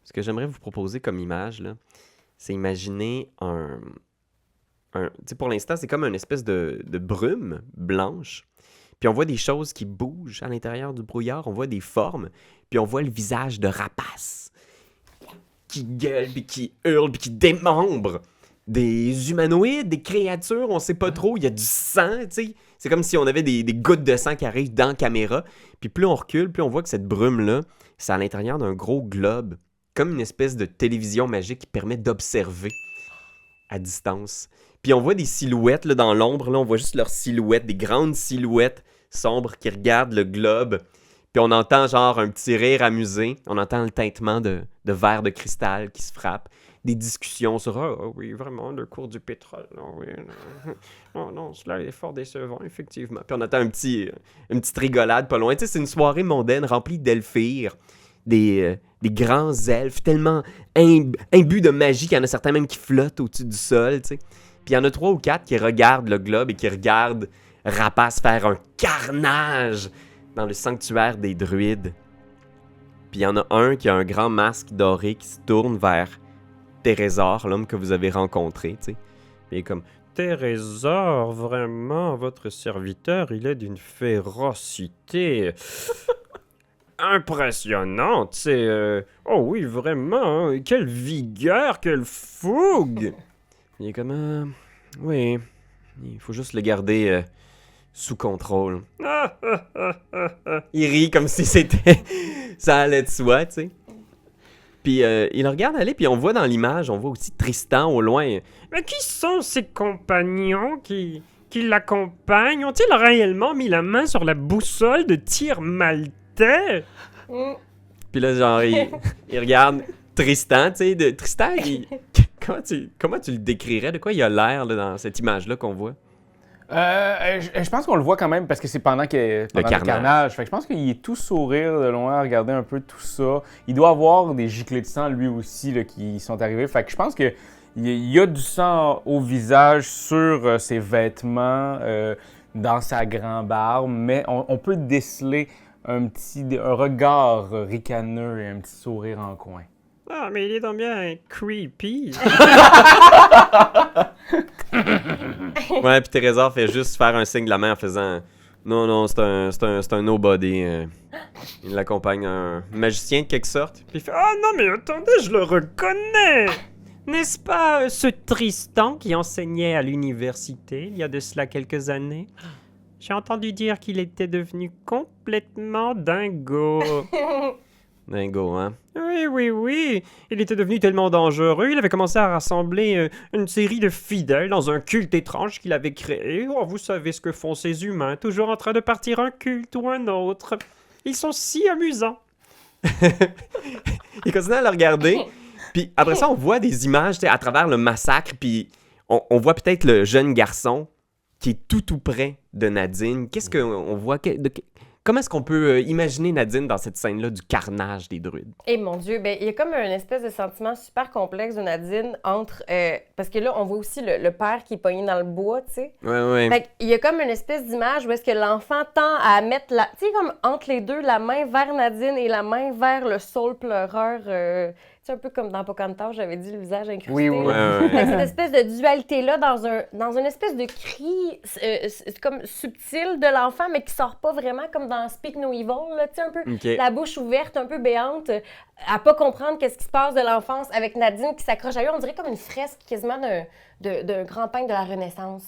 Ce que j'aimerais vous proposer comme image, là, c'est imaginer tu sais, pour l'instant, c'est comme une espèce de brume blanche. Puis on voit des choses qui bougent à l'intérieur du brouillard. On voit des formes. Puis on voit le visage de rapaces qui gueule, puis qui hurle, puis qui démembre des humanoïdes, des créatures, on sait pas trop. Il y a du sang, tu sais. C'est comme si on avait des gouttes de sang qui arrivent dans la caméra. Puis plus on recule, plus on voit que cette brume-là, c'est à l'intérieur d'un gros globe. Comme une espèce de télévision magique qui permet d'observer à distance. Puis on voit des silhouettes là, dans l'ombre. Là, on voit juste leurs silhouettes, des grandes silhouettes sombres qui regardent le globe. Puis on entend genre un petit rire amusé. On entend le tintement de verres de cristal qui se frappent. Des discussions sur « Ah oui, vraiment, le cours du pétrole. Oh, oui, non, non, cela est fort décevant, effectivement. » Puis on entend une petite rigolade pas loin. Tu sais, c'est une soirée mondaine remplie d'elfires. Des grands elfes tellement imbus de magie qu'il y en a certains même qui flottent au-dessus du sol, tu sais. Puis il y en a 3 ou 4 qui regardent le globe et qui regardent Rapace faire un carnage dans le sanctuaire des druides. Puis il y en a un qui a un grand masque doré qui se tourne vers Thérésor, l'homme que vous avez rencontré, tu sais. Puis il est comme « Thérésor, vraiment, votre serviteur, il est d'une férocité impressionnante, c'est... Oh oui, vraiment, hein, quelle vigueur, quelle fougue! » Il est comme oui, il faut juste le garder sous contrôle. Il rit comme si c'était... ça allait de soi, tu sais. Puis il le regarde aller, puis on voit dans l'image, on voit aussi Tristan au loin. Mais qui sont ces compagnons qui l'accompagnent? Ont-ils réellement mis la main sur la boussole de tir maltais? Puis là, genre, il regarde Tristan, tu sais. Tristan, comment tu le décrirais? De quoi il a l'air là, dans cette image-là qu'on voit? Je pense qu'on le voit quand même parce que c'est pendant le carnage. Fait que je pense qu'il est tout sourire de loin, regarder un peu tout ça. Il doit avoir des giclées de sang lui aussi là, qui sont arrivés. Fait que je pense que il y a du sang au visage, sur ses vêtements, dans sa grande barbe, mais on peut déceler un regard ricaneux et un petit sourire en coin. Ah, mais il est donc bien creepy. Ouais, puis Thérésor fait juste faire un signe de la main en faisant non, non, c'est un nobody. Il l'accompagne un magicien de quelque sorte. Puis il fait ah non, mais attendez, je le reconnais. N'est-ce pas ce Tristan qui enseignait à l'université il y a de cela quelques années? J'ai entendu dire qu'il était devenu complètement dingo. Dingo, hein? Oui. Il était devenu tellement dangereux. Il avait commencé à rassembler une série de fidèles dans un culte étrange qu'il avait créé. Oh, vous savez ce que font ces humains, toujours en train de partir un culte ou un autre. Ils sont si amusants. Il continue à le regarder. Puis après ça, on voit des images à travers le massacre. Puis on voit peut-être le jeune garçon qui est tout près de Nadine. Qu'est-ce qu'on voit? Comment est-ce qu'on peut imaginer Nadine dans cette scène-là du carnage des druides? Eh mon Dieu, ben il y a comme une espèce de sentiment super complexe de Nadine entre... parce que là, on voit aussi le père qui est pogné dans le bois, tu sais. Ouais. Fait qu'il y a comme une espèce d'image où est-ce que l'enfant tend à mettre, tu sais, comme entre les deux, la main vers Nadine et la main vers le saule pleureur. Tu sais, un peu comme dans Pocahontas, j'avais dit le visage incrusté. Oui. Fait que cette espèce de dualité-là dans une espèce de cri comme subtil de l'enfant, mais qui sort pas vraiment comme dans Speak No Evil, là, tu sais, un peu la bouche ouverte, un peu béante, à pas comprendre qu'est-ce qui se passe de l'enfance avec Nadine qui s'accroche à lui. On dirait comme une fresque quasiment d'un grand peintre de la Renaissance.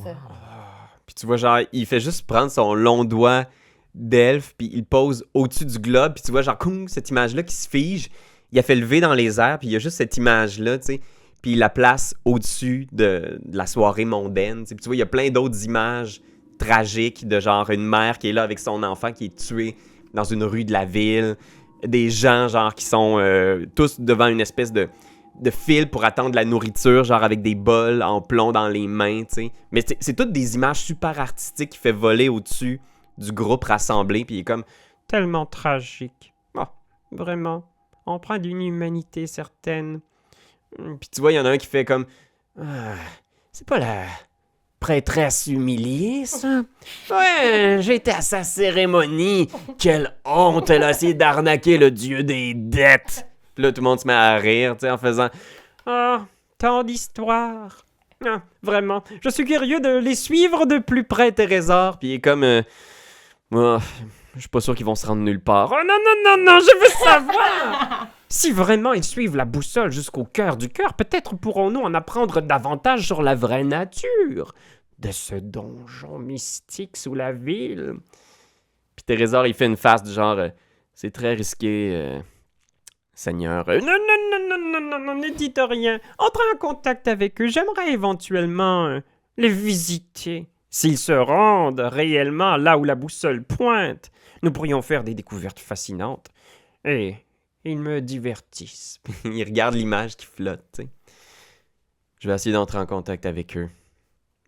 Puis tu vois, genre, il fait juste prendre son long doigt d'elfe, puis il pose au-dessus du globe, puis tu vois, genre, cette image-là qui se fige. Il a fait lever dans les airs, puis il y a juste cette image-là, tu sais, puis il la place au-dessus de la soirée mondaine. Puis tu vois, il y a plein d'autres images tragiques de genre une mère qui est là avec son enfant qui est tué dans une rue de la ville, des gens genre qui sont tous devant une espèce de fil pour attendre la nourriture, genre avec des bols en plomb dans les mains, tu sais. Mais c'est toutes des images super artistiques qui fait voler au-dessus du groupe rassemblé, puis il est comme tellement tragique. Oh, vraiment. Empreint d'une humanité certaine. Puis tu vois, il y en a un qui fait comme c'est pas la prêtresse humiliée, ça? Ouais, j'étais à sa cérémonie. Quelle honte, elle a essayé d'arnaquer le dieu des dettes. Puis là, tout le monde se met à rire, tu sais, en faisant « Ah, tant d'histoires. Ah, vraiment, je suis curieux de les suivre de plus près, Trésor. » Puis il est comme oh, je suis pas sûr qu'ils vont se rendre nulle part. « Oh non, je veux savoir! » Si vraiment ils suivent la boussole jusqu'au cœur du cœur, peut-être pourrons-nous en apprendre davantage sur la vraie nature de ce donjon mystique sous la ville. Puis Trésor, il fait une face du genre c'est très risqué, Seigneur. Non, ne dites rien. Entrez en contact avec eux. J'aimerais éventuellement les visiter. S'ils se rendent réellement là où la boussole pointe, nous pourrions faire des découvertes fascinantes. Et ils me divertissent. Ils regardent l'image qui flotte, tu sais. Je vais essayer d'entrer en contact avec eux.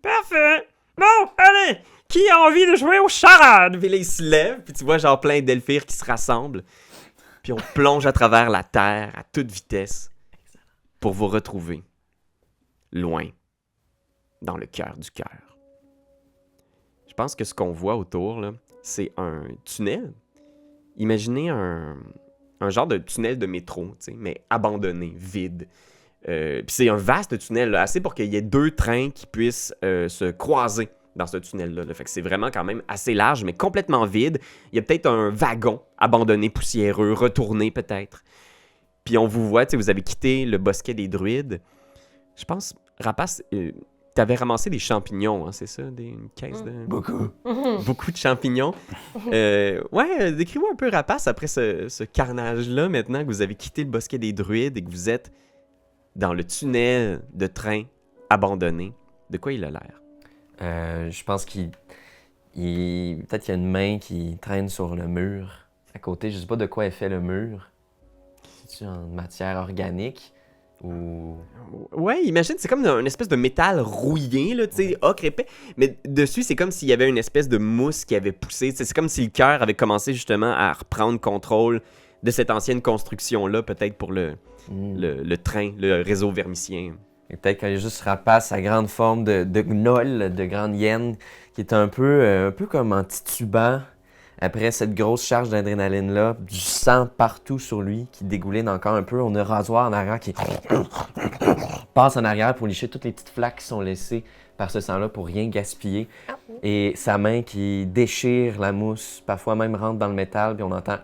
Parfait! Bon, allez! Qui a envie de jouer aux charades? Puis là, ils se lèvent, puis tu vois genre plein d'elfires qui se rassemblent. Puis on plonge à travers la terre à toute vitesse pour vous retrouver loin, dans le cœur du cœur. Je pense que ce qu'on voit autour, là, c'est un tunnel. Imaginez un genre de tunnel de métro, tu sais, mais abandonné, vide. Puis c'est un vaste tunnel, là, assez pour qu'il y ait 2 trains qui puissent se croiser dans ce tunnel-là. Là. Fait que c'est vraiment quand même assez large, mais complètement vide. Il y a peut-être un wagon abandonné, poussiéreux, retourné peut-être. Puis on vous voit, tu sais, vous avez quitté le bosquet des druides. Je pense, Rapace, t'avais ramassé des champignons, hein, c'est ça? Une caisse de... Beaucoup de champignons. Ouais, décris-moi un peu, Rapace, après ce carnage-là, maintenant que vous avez quitté le bosquet des druides et que vous êtes dans le tunnel de train abandonné. De quoi il a l'air? Je pense peut-être qu'il y a une main qui traîne sur le mur à côté. Je sais pas de quoi est fait le mur. C'est-tu en matière organique ou... Ouais, imagine, c'est comme une espèce de métal rouillé, là, tu sais, ocre épais. Mais dessus, c'est comme s'il y avait une espèce de mousse qui avait poussé. C'est comme si le cœur avait commencé justement à reprendre contrôle de cette ancienne construction-là, peut-être pour le train, le réseau vermicien. Et peut-être qu'il y a juste Rapace, sa grande forme de gnoll, de grande hyène, qui est un peu comme en titubant après cette grosse charge d'adrénaline-là, du sang partout sur lui qui dégouline encore un peu. On a un rasoir en arrière qui passe en arrière pour licher toutes les petites flaques qui sont laissées par ce sang-là pour rien gaspiller. Et sa main qui déchire la mousse, parfois même rentre dans le métal, puis on entend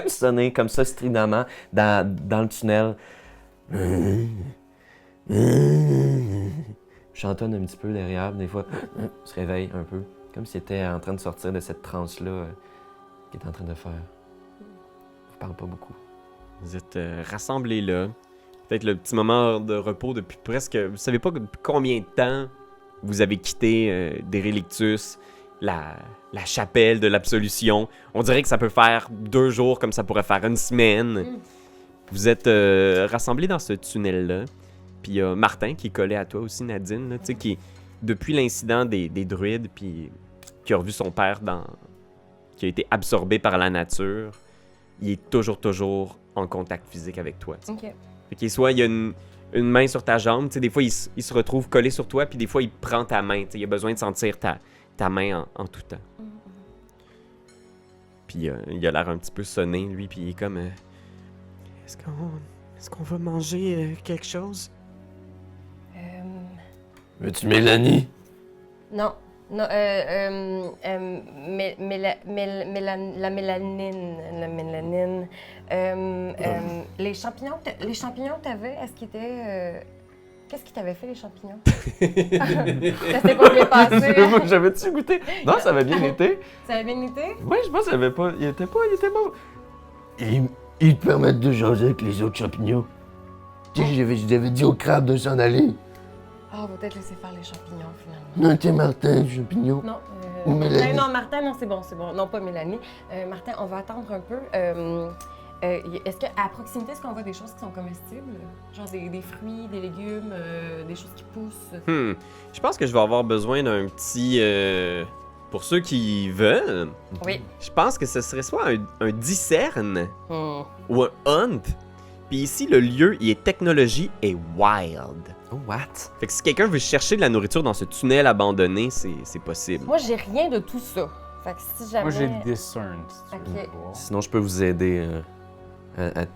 sonner comme ça stridemment dans le tunnel. Chantonne un petit peu derrière, des fois, se réveille un peu, comme s'il était en train de sortir de cette transe-là qu'il est en train de faire. Il parle pas beaucoup. Vous êtes rassemblés là. Peut-être le petit moment de repos depuis presque... Vous savez pas depuis combien de temps vous avez quitté Dérélictus, la chapelle de l'absolution. On dirait que ça peut faire 2 jours comme ça pourrait faire une semaine. Vous êtes rassemblés dans ce tunnel-là. Puis il y a Martin qui est collé à toi aussi, Nadine, là, qui, depuis l'incident des druides, puis qui a revu son père qui a été absorbé par la nature, il est toujours en contact physique avec toi. T'sais. OK. Fait qu'il soit, il y a une main sur ta jambe, des fois il se retrouve collé sur toi, puis des fois il prend ta main. Il a besoin de sentir ta main en tout temps. Puis il a l'air un petit peu sonné, lui, puis il est comme... Est-ce qu'on va manger quelque chose? Veux-tu Mélanie? Non. Non, la mélanine. La mélanine. Les champignons que t'avais, est-ce qu'ils étaient... Qu'est-ce qui t'avait fait, les champignons? Ça s'est pas bien passé. J'avais-tu goûté? Non, ça avait bien été. Ça avait bien été? Oui, je pense qu'il avait pas... Il était bon. Ils te permettent de jaser avec les autres champignons. Tu sais, j'avais dit au crabe de s'en aller. Ah, on va peut-être laisser faire les champignons, finalement. Non, t'es Martin, champignon. Non, Ou Mélanie. non, Martin, non, c'est bon. Non, pas Mélanie. Martin, on va attendre un peu. Est-ce qu'à proximité, est-ce qu'on voit des choses qui sont comestibles? Genre des fruits, des légumes, des choses qui poussent? Je pense que je vais avoir besoin d'un petit... Pour ceux qui veulent, oui. Je pense que ce serait soit un discerne ou un hunt. Puis ici, le lieu, il est technologie et wild. Oh, what? Fait que si quelqu'un veut chercher de la nourriture dans ce tunnel abandonné, c'est possible. Moi, j'ai rien de tout ça. Fait que si jamais... Moi, j'ai discern. Si tu veux Ok. voir. Sinon, je peux vous aider.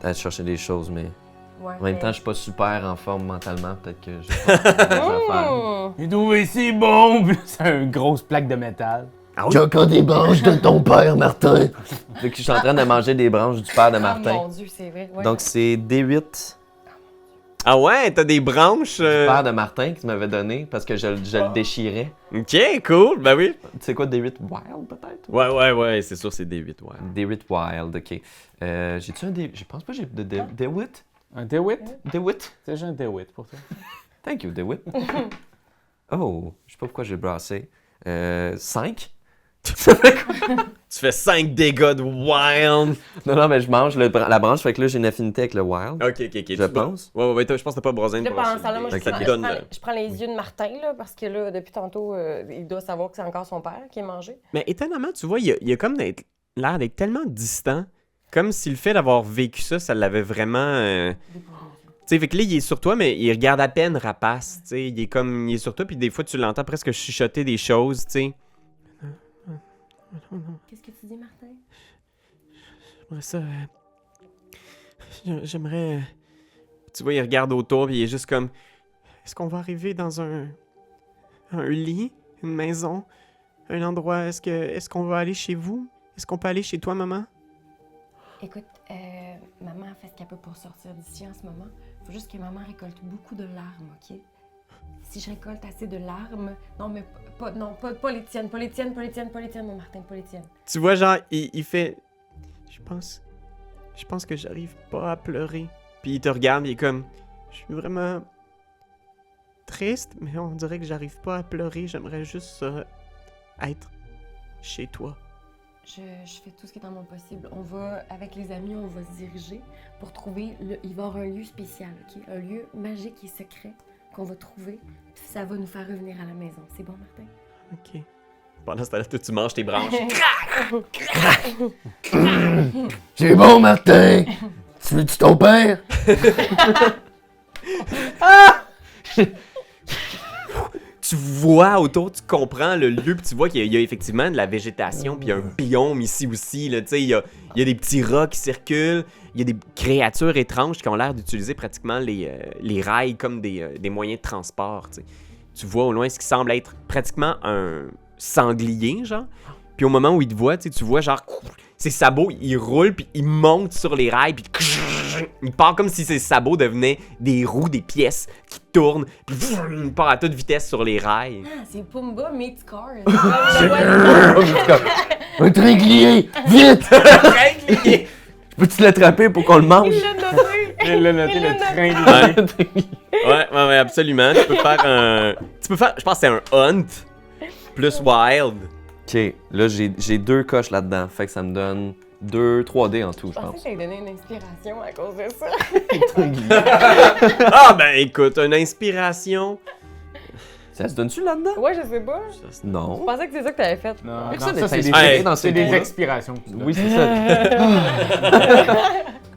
à chercher des choses, mais Ouais, en même mais- temps, je suis pas super en forme mentalement. Peut-être que j'ai pas des affaires. Mmh. Il trouvé si bon! Puis là, c'est une grosse plaque de métal. Ah oui? J'ai encore des branches de ton père, Martin. Donc, je suis en train de manger des branches du père de Ah, Martin. mon Dieu, c'est vrai. Ouais. Donc, c'est D8 Ah ouais, t'as des branches. du père de Martin qui m'avait donné parce que je le déchirais. Ok, cool, ben oui. Tu sais quoi, D8 Wild, peut-être? Ouais, c'est sûr, c'est des 8, ouais. D8 Wild, ok. J'ai-tu un D... Je pense pas que j'ai de D8. Un DeWitt? D8? C'est juste un DeWitt pour toi. Thank you, DeWitt. Oh, je sais pas pourquoi j'ai brassé. 5? Tu fais 5 dégâts de wild. Non, mais je mange la branche, fait que là, j'ai une affinité avec le wild. Ok. Je pense. Ouais, je pense que t'as pas brosin Là, pour pendant ce temps-là, moi, Fait que je ça prends, te je donne. prends- je prends les yeux de Martin, là, parce que là, depuis tantôt, il doit savoir que c'est encore son père qui est mangé. Mais étonnamment, tu vois, il a comme l'air d'être tellement distant. Comme si le fait d'avoir vécu ça l'avait vraiment. Tu sais, fait que là, il est sur toi, mais il regarde à peine Rapace. Tu sais, il est sur toi, puis des fois, tu l'entends presque chuchoter des choses, tu sais. Qu'est-ce que tu dis, Martin? J'aimerais ça. J'aimerais. Tu vois, il regarde autour, puis il est juste comme. Est-ce qu'on va arriver dans un lit, une maison, un endroit? Est-ce qu'on va aller chez vous? Est-ce qu'on peut aller chez toi, maman? Écoute, maman fait ce qu'elle peut pour sortir d'ici en ce moment. Faut juste que maman récolte beaucoup de larmes, OK? Si je récolte assez de larmes... Non, mais pas les tiennes, pas les tiennes, mon Martin, pas les tiennes. Tu vois, genre, il fait. Je pense que j'arrive pas à pleurer. Puis il te regarde, il est comme. Je suis vraiment. Triste, mais on dirait que j'arrive pas à pleurer. J'aimerais juste être chez toi. Je fais tout ce qui est dans mon possible. On va, avec les amis, on va se diriger pour trouver... il va y avoir un lieu spécial, OK? Un lieu magique et secret qu'on va trouver. Puis ça va nous faire revenir à la maison. C'est bon, Martin? Ok. Pendant ce temps-là, toi, tu manges tes branches. C'est bon, Martin! Tu veux-tu ton père? Tu vois autour, tu comprends le lieu, puis tu vois qu'il y a effectivement de la végétation, puis il y a un biome ici aussi. Là, tu sais, il y a des petits rats qui circulent, il y a des créatures étranges qui ont l'air d'utiliser pratiquement les rails comme des moyens de transport. Tu sais. Tu vois au loin ce qui semble être pratiquement un sanglier, genre. Puis au moment où il te voit, tu vois genre ses sabots, il roule, puis il monte sur les rails, puis il part comme si ses sabots devenaient des roues, des pièces qui tournent, puis il part à toute vitesse sur les rails. Ah, c'est Pumba meets Cars. Un tringlier! Vite! Peux-tu l'attraper pour qu'on le mange? Il l'a noté. Il l'a noté, Il le l'a train noté. de... Ouais, absolument. Tu peux faire, je pense que c'est un hunt plus wild. Ok, là j'ai 2 coches là-dedans, fait que ça me donne 3 dés en tout, je Je pensais pense. que t'allais donné une inspiration à cause de ça. Ah ben écoute, une inspiration. Ça se donne-tu là-dedans? Ouais, je sais pas. Je Non. pensais que c'est ça que t'avais fait. Non, Personne ça, n'est c'est des, inspiré dans c'est ces des mots-là. expirations. que tu donnes. Oui, c'est ça.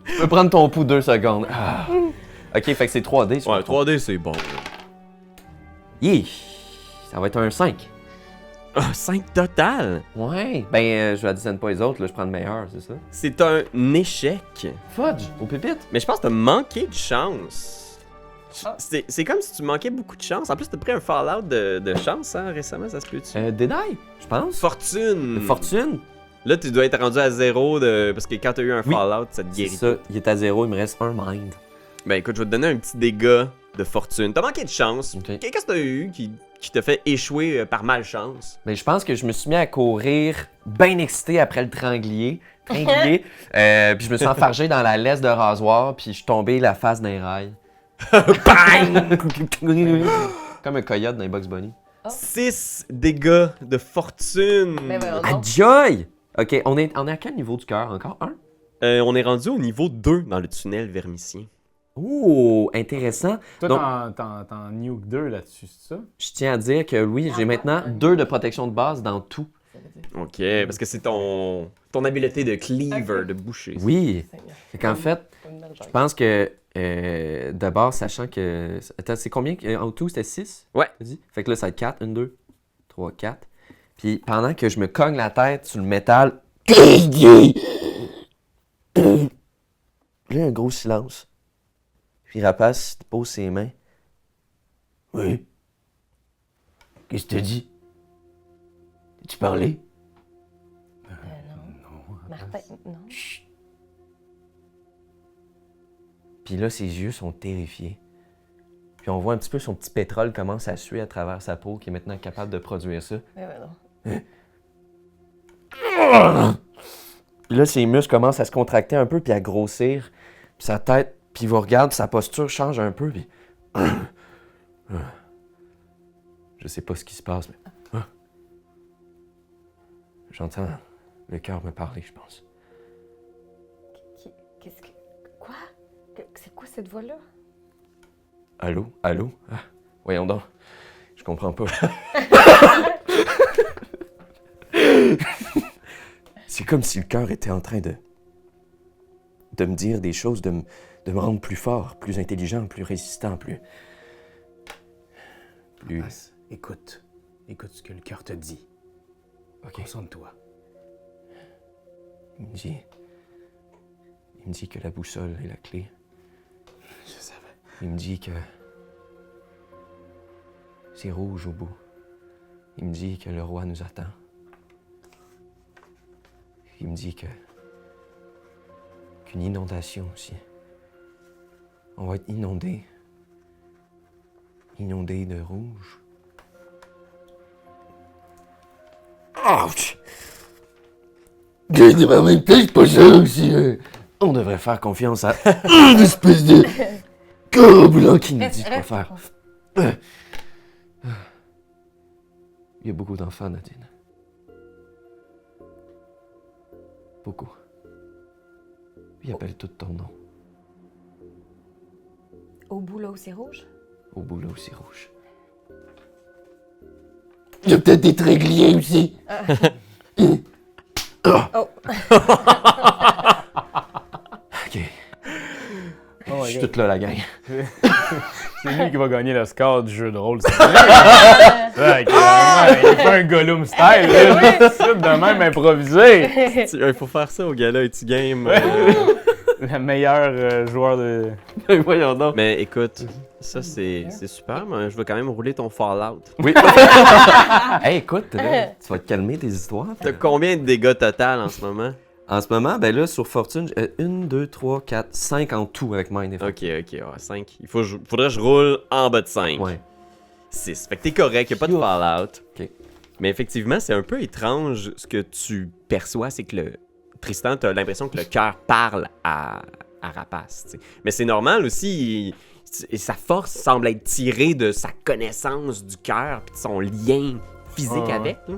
Tu peux prendre ton pouls 2 secondes. Ah. Ok, fait que c'est 3D. je Ouais, me trompe. 3D c'est bon. Yeah. Ça va être un 5. Ah, 5 total. Ouais. Ben, je additionne pas les autres, là, je prends le meilleur, c'est ça? C'est un échec. Fudge, au pépite. Mais je pense que t'as manqué de chance. Ah. C'est comme si tu manquais beaucoup de chance. En plus, t'as pris un Fallout de chance hein, récemment, ça se peut-tu? Deny, je pense. Fortune. Fortune. Là, tu dois être rendu à 0 parce que quand t'as eu un Oui. Fallout, ça te C'est guérit. ça, il est à 0, il me reste un mind. Ben écoute, je vais te donner un petit dégât de fortune. T'as manqué de chance. Ok. Qu'est-ce que t'as eu qui t'a fait échouer par malchance? Mais je pense que je me suis mis à courir bien excité après le tringlier. Puis je me suis enfargé dans la laisse de rasoir, puis je suis tombé la face d'un rail. Bang! Comme un coyote dans les Bugs Bunny. 6 dégâts de fortune. Ben voyons donc. Adjoy! Ok, on est à quel niveau du cœur? Encore un? On est rendu au niveau 2 dans le tunnel vermicien. Oh, intéressant. Toi, Donc, t'en nuke 2 là-dessus, c'est ça? je tiens à dire que oui, j'ai maintenant 2 de protection de base dans tout. Ok, parce que c'est ton habileté de cleaver, de boucher. Oui. Seigneur. Fait qu'en fait, Une belle je pense que d'abord, sachant que. Attends, c'est combien? En tout, c'était 6? Ouais. T'as dit? Fait que là, ça va être 4. 1, 2, 3, 4. Puis pendant que je me cogne la tête sur le métal. Puis là, un gros silence. Puis Rapace pose ses mains. Oui. Qu'est-ce que tu dit? As-tu parlé? Non. Martin, non. Chut. Puis là, ses yeux sont terrifiés. Puis on voit un petit peu son petit pétrole commence à suer à travers sa peau, qui est maintenant capable de produire ça. Non. Puis là, ses muscles commencent à se contracter un peu, puis à grossir. Puis sa tête, puis il vous regarde, sa posture change un peu, puis... Je sais pas ce qui se passe, mais... J'entends le cœur me parler, je pense. Qu'est-ce que... Quoi? C'est quoi cette voix-là? Allô? Allô? Ah, voyons donc. Je comprends pas. C'est comme si le cœur était en train de me dire des choses, de me rendre plus fort, plus intelligent, plus résistant, plus... Rapace, écoute ce que le cœur te dit. Ok. Concentre-toi. Il me dit que la boussole est la clé. Je savais. Il me dit que c'est rouge au bout. Il me dit que le roi nous attend. Il me dit qu'une inondation aussi. On va être inondé. Inondé de rouge. Ouch! En même temps, c'est pas ça aussi. On devrait faire confiance à une espèce de corps blanc qui nous dit quoi faire. Il y a beaucoup d'enfants, Nadine. Beaucoup. Ils appellent tout ton nom. Au bout là où c'est rouge? Au bout là où c'est rouge. Il y a peut-être des trégliers aussi. Oh! Ok. Oh Je suis toute là, la gang. C'est lui qui va gagner le score du jeu de rôle. Ouais, il est pas un Gollum style. C'est de même improvisé. Il faut faire ça au gala et tu game. Le meilleur joueur de... Voyons donc. Mais écoute, ça c'est super, mais je vais quand même rouler ton Fallout. Oui. Hey, écoute, là, tu vas te calmer tes histoires. T'as combien de dégâts total en ce moment? En ce moment, ben là, sur Fortune, 1, 2, 3, 4, 5 en tout avec Mind Effect. Ok, 5. Faudrait que je roule en bas de 5. Ouais. 6. Fait que t'es correct, y'a pas de Fallout. Ok. Mais effectivement, c'est un peu étrange ce que tu perçois, c'est que Tristan, t'as l'impression que le cœur parle à Rapace. T'sais. Mais c'est normal aussi, sa force semble être tirée de sa connaissance du cœur puis de son lien physique avec. Là.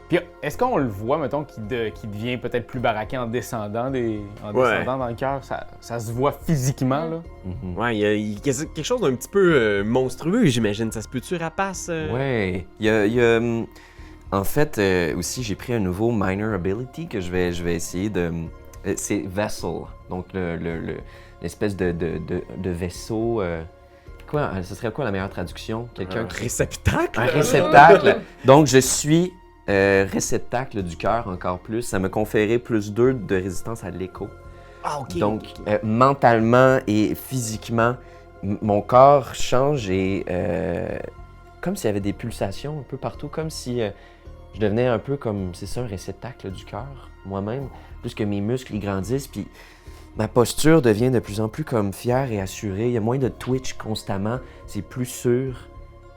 Puis est-ce qu'on le voit, mettons, qui devient peut-être plus baraqué en descendant dans le cœur? Ça se voit physiquement, là? Mm-hmm. Ouais, il y a quelque chose d'un petit peu monstrueux, j'imagine. Ça se peut-tu, Rapace? Ouais. Il y a en fait, aussi, j'ai pris un nouveau Minor Ability que je vais essayer de... c'est Vessel. Donc, l'espèce de vaisseau... Quoi? Ce serait quoi la meilleure traduction? Un réceptacle? Un réceptacle. Donc, je suis... réceptacle du cœur encore plus. Ça me conférait plus 2 de résistance à l'écho. Ah, ok. Donc, mentalement et physiquement, mon corps change et comme s'il y avait des pulsations un peu partout, comme si je devenais un peu comme, c'est ça, un réceptacle du cœur, moi-même, plus que mes muscles ils grandissent, puis ma posture devient de plus en plus comme fière et assurée. Il y a moins de twitch constamment, c'est plus sûr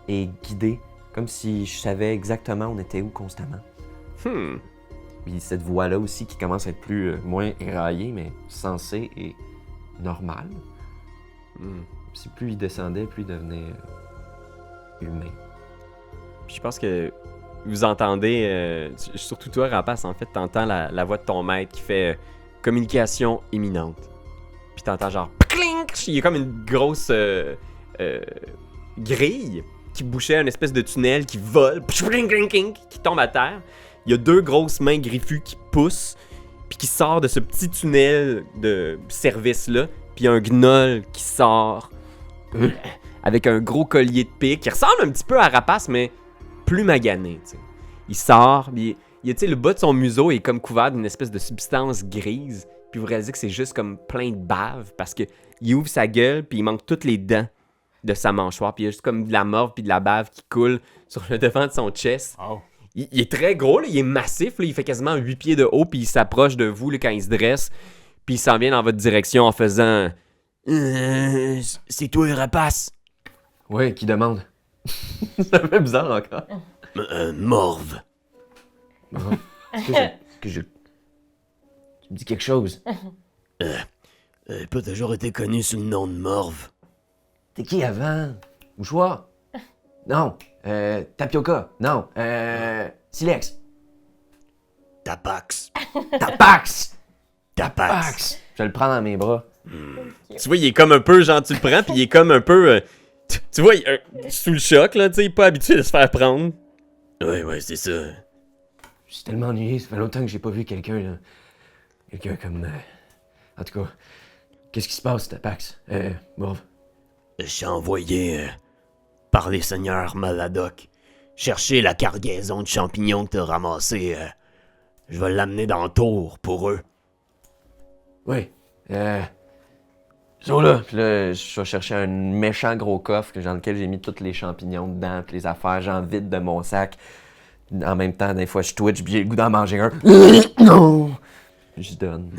et guidé. Comme si je savais exactement on était où constamment. Puis cette voix-là aussi qui commence à être moins éraillée, mais sensée et normale. Puis plus il descendait, plus il devenait humain. Puis je pense que vous entendez, surtout toi, Rapace, en fait, t'entends la voix de ton maître qui fait communication imminente. Puis t'entends genre clink! Il y a comme une grosse grille qui bouchait une espèce de tunnel qui vole, qui tombe à terre. Il y a 2 grosses mains griffues qui poussent, puis qui sort de ce petit tunnel de service-là. Puis il y a un gnoll qui sort avec un gros collier de pique qui ressemble un petit peu à Rapace, mais plus magané. T'sais. Il sort, puis le bas de son museau est comme couvert d'une espèce de substance grise. puis vous réalisez que c'est juste comme plein de bave, parce que il ouvre sa gueule, puis il manque toutes les dents de sa mâchoire, puis il y a juste comme de la morve puis de la bave qui coule sur le devant de son chest. Oh. Il est très gros, là, il est massif, là, il fait quasiment 8 pieds de haut, puis il s'approche de vous là, quand il se dresse, puis il s'en vient dans votre direction en faisant « c'est toi, rapace! » Ouais, qui demande? Ça fait bizarre encore. Morve. Est-ce que je... Tu me dis quelque chose? Pas toujours été connu sous le nom de Morve. T'es qui avant? Mouchoir? Non. Tapioca? Non. Silex? Tapax. Tapax! Tapax. Je vais le prendre dans mes bras. Tu vois, il est comme un peu, genre, tu le prends, puis il est comme un peu... tu vois, il est sous le choc, là, tu sais, il est pas habitué de se faire prendre. Ouais, c'est ça. Je suis tellement ennuyé, ça fait longtemps que j'ai pas vu quelqu'un, là. Quelqu'un comme... En tout cas, qu'est-ce qui se passe, Tapax? Morve? Je suis envoyé par les seigneurs Maladoc chercher la cargaison de champignons que t'as ramassé. Je vais l'amener dans le tour pour eux. Oui. Ils sont là. Puis là, je vais chercher un méchant gros coffre dans lequel j'ai mis tous les champignons dedans, puis les affaires, j'en vide de mon sac. En même temps, des fois, je twitch, puis j'ai le goût d'en manger un. Non! Je donne.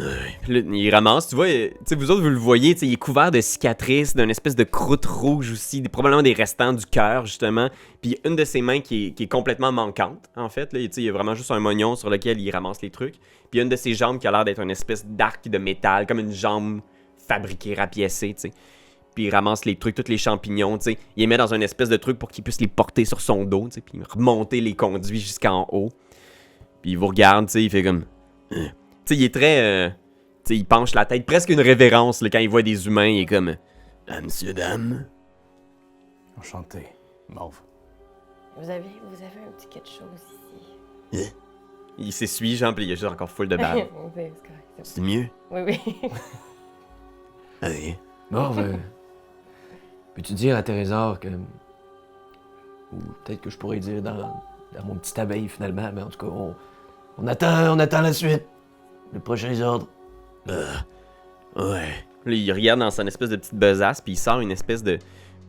Puis là, il ramasse, tu vois, tu sais, vous autres, vous le voyez, tu sais, il est couvert de cicatrices, d'une espèce de croûte rouge aussi, probablement des restants du cœur, justement. Puis une de ses mains qui est complètement manquante, en fait, là, tu sais, il y a vraiment juste un mognon sur lequel il ramasse les trucs. Puis une de ses jambes qui a l'air d'être une espèce d'arc de métal, comme une jambe fabriquée, rapiécée, tu sais. Puis il ramasse les trucs, tous les champignons, tu sais. Il les met dans une espèce de truc pour qu'il puisse les porter sur son dos, tu sais, puis remonter les conduits jusqu'en haut. Puis il vous regarde, tu sais, il fait comme... Tu sais, il est très... tu sais, il penche la tête, presque une révérence, là, quand il voit des humains, il est comme... monsieur, dame... Enchanté, Morve. Vous avez un petit quelque chose ici. Il s'essuie, genre, puis il y a juste encore full de bave. Oui, c'est correct. C'est mieux? Oui. Allez. Morve, peux-tu dire à Thérésor que... Ou peut-être que je pourrais dire dans mon petit abeille, finalement, mais en tout cas, on attend la suite. Le prochain ordre. Ouais. Là, il regarde dans son espèce de petite besace, puis il sort une espèce de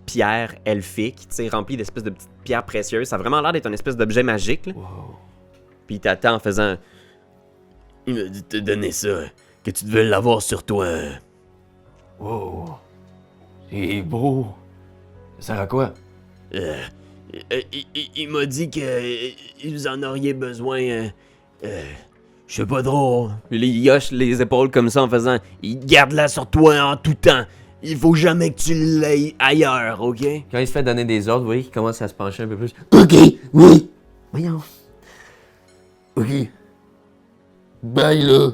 pierre elfique, tu sais, remplie d'espèces de petites pierres précieuses. Ça a vraiment l'air d'être une espèce d'objet magique, là. Wow. Puis il t'attend en faisant... Il m'a dit de te donner ça, que tu devais l'avoir sur toi. Wow. C'est beau. Ça sert à quoi? Il m'a dit que vous en auriez besoin. Je sais pas trop. Puis là, il hoche les épaules comme ça en faisant il garde-la sur toi en tout temps. Il faut jamais que tu l'aies ailleurs, ok? Quand il se fait donner des ordres, vous voyez qu'il commence à se pencher un peu plus. Ok, oui. Voyons. Ok. Bye là.